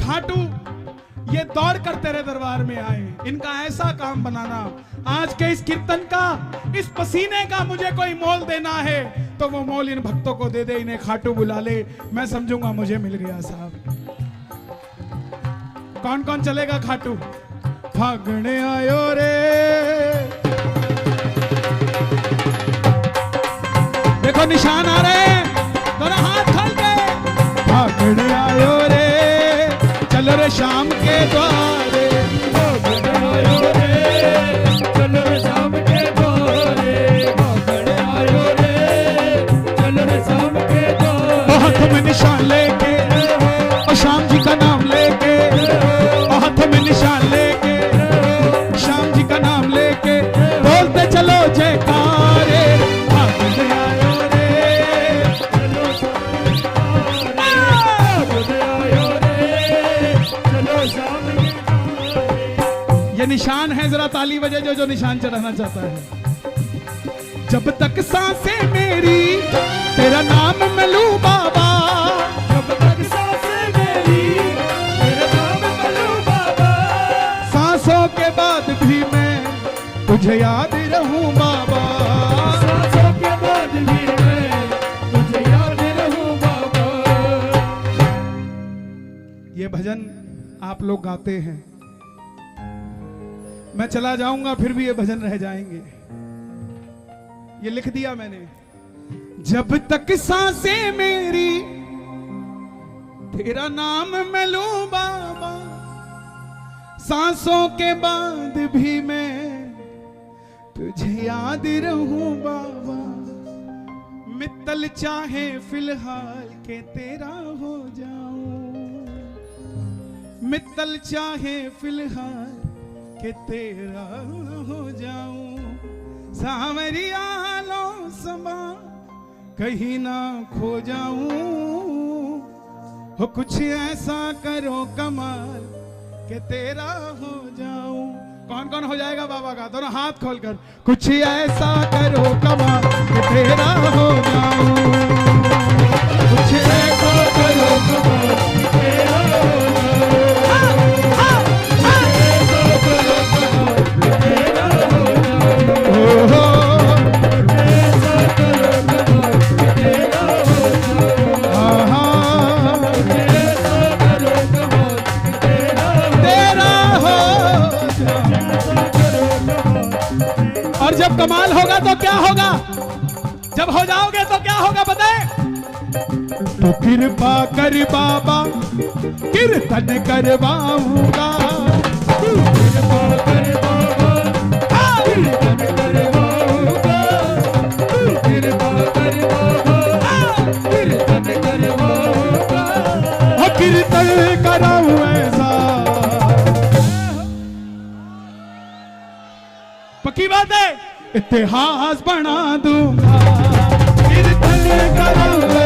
खाटू ये दौड़ कर तेरे दरबार में आए, इनका ऐसा काम बनाना। आज के इस कीर्तन का, इस पसीने का मुझे कोई मोल देना है तो वो मोल इन भक्तों को दे दे, इन्हें खाटू बुला ले, मैं समझूंगा मुझे मिल गया साहब। कौन कौन चलेगा खाटू? भागने आयो रे, देखो निशान आ रहे हैं, दोनों हाथ खोल के। भागने आयो रे, चलो रे शाम के द्वारे, भागने आयो रे, चलो रे शाम के द्वारे, भागने आयो रे, चलो रे शाम के द्वारे। हाथ में निशान लेके और श्याम जी का नाम लेके, हाथ में निशान लेके श्याम जी का नाम लेके, बोलते चलो जयकारे। भागने आयो रे, चलो शाम के द्वारे, भागने आयो रे, चलो शाम के द्वारे। ये निशान है, जरा ताली बजे जो निशान चढ़ाना चाहता है। जब तक सांसें मेरी तेरा नाम मैं लूं बाबा, जब तक सांसें मेरी तेरा नाम मैं लूं बाबा, सांसों के बाद भी मैं तुझे याद रहूं बाबा। सांसों के बाद भी मैं तुझे याद रहूं बाबा। ये भजन आप लोग गाते हैं, मैं चला जाऊंगा फिर भी ये भजन रह जाएंगे। ये लिख दिया मैंने। जब तक सांसें मेरी तेरा नाम मैं लूं बाबा, सांसों के बाद भी मैं तुझे याद रहूं बाबा, मित्तल चाहे फिलहाल के तेरा हो जाऊं, मित्तल चाहे फिलहाल के तेरा हो जाऊं, सांवरिया लो समा कहीं ना खो जाऊं, हो कुछ ऐसा करो कमाल के तेरा हो जाऊं। कौन कौन हो जाएगा बाबा का? दोनों हाथ खोलकर, कुछ ऐसा करो कमाल के तेरा हो जाऊं, कुछ ऐसा करो कमाल के तेरा हो जब कमाल होगा तो क्या होगा? जब हो जाओगे तो क्या होगा बताए? तो कृपा कर बाबा कीर्तन करवाऊंगा, कृपा कर बाबा कीर्तन करवाऊंगा, कृपा कर बाबा कीर्तन करवाऊंगा, कीर्तन कराऊं ऐसा। पक्की बात है, इतिहास बना दूंगा, कीर्तन कराऊंगा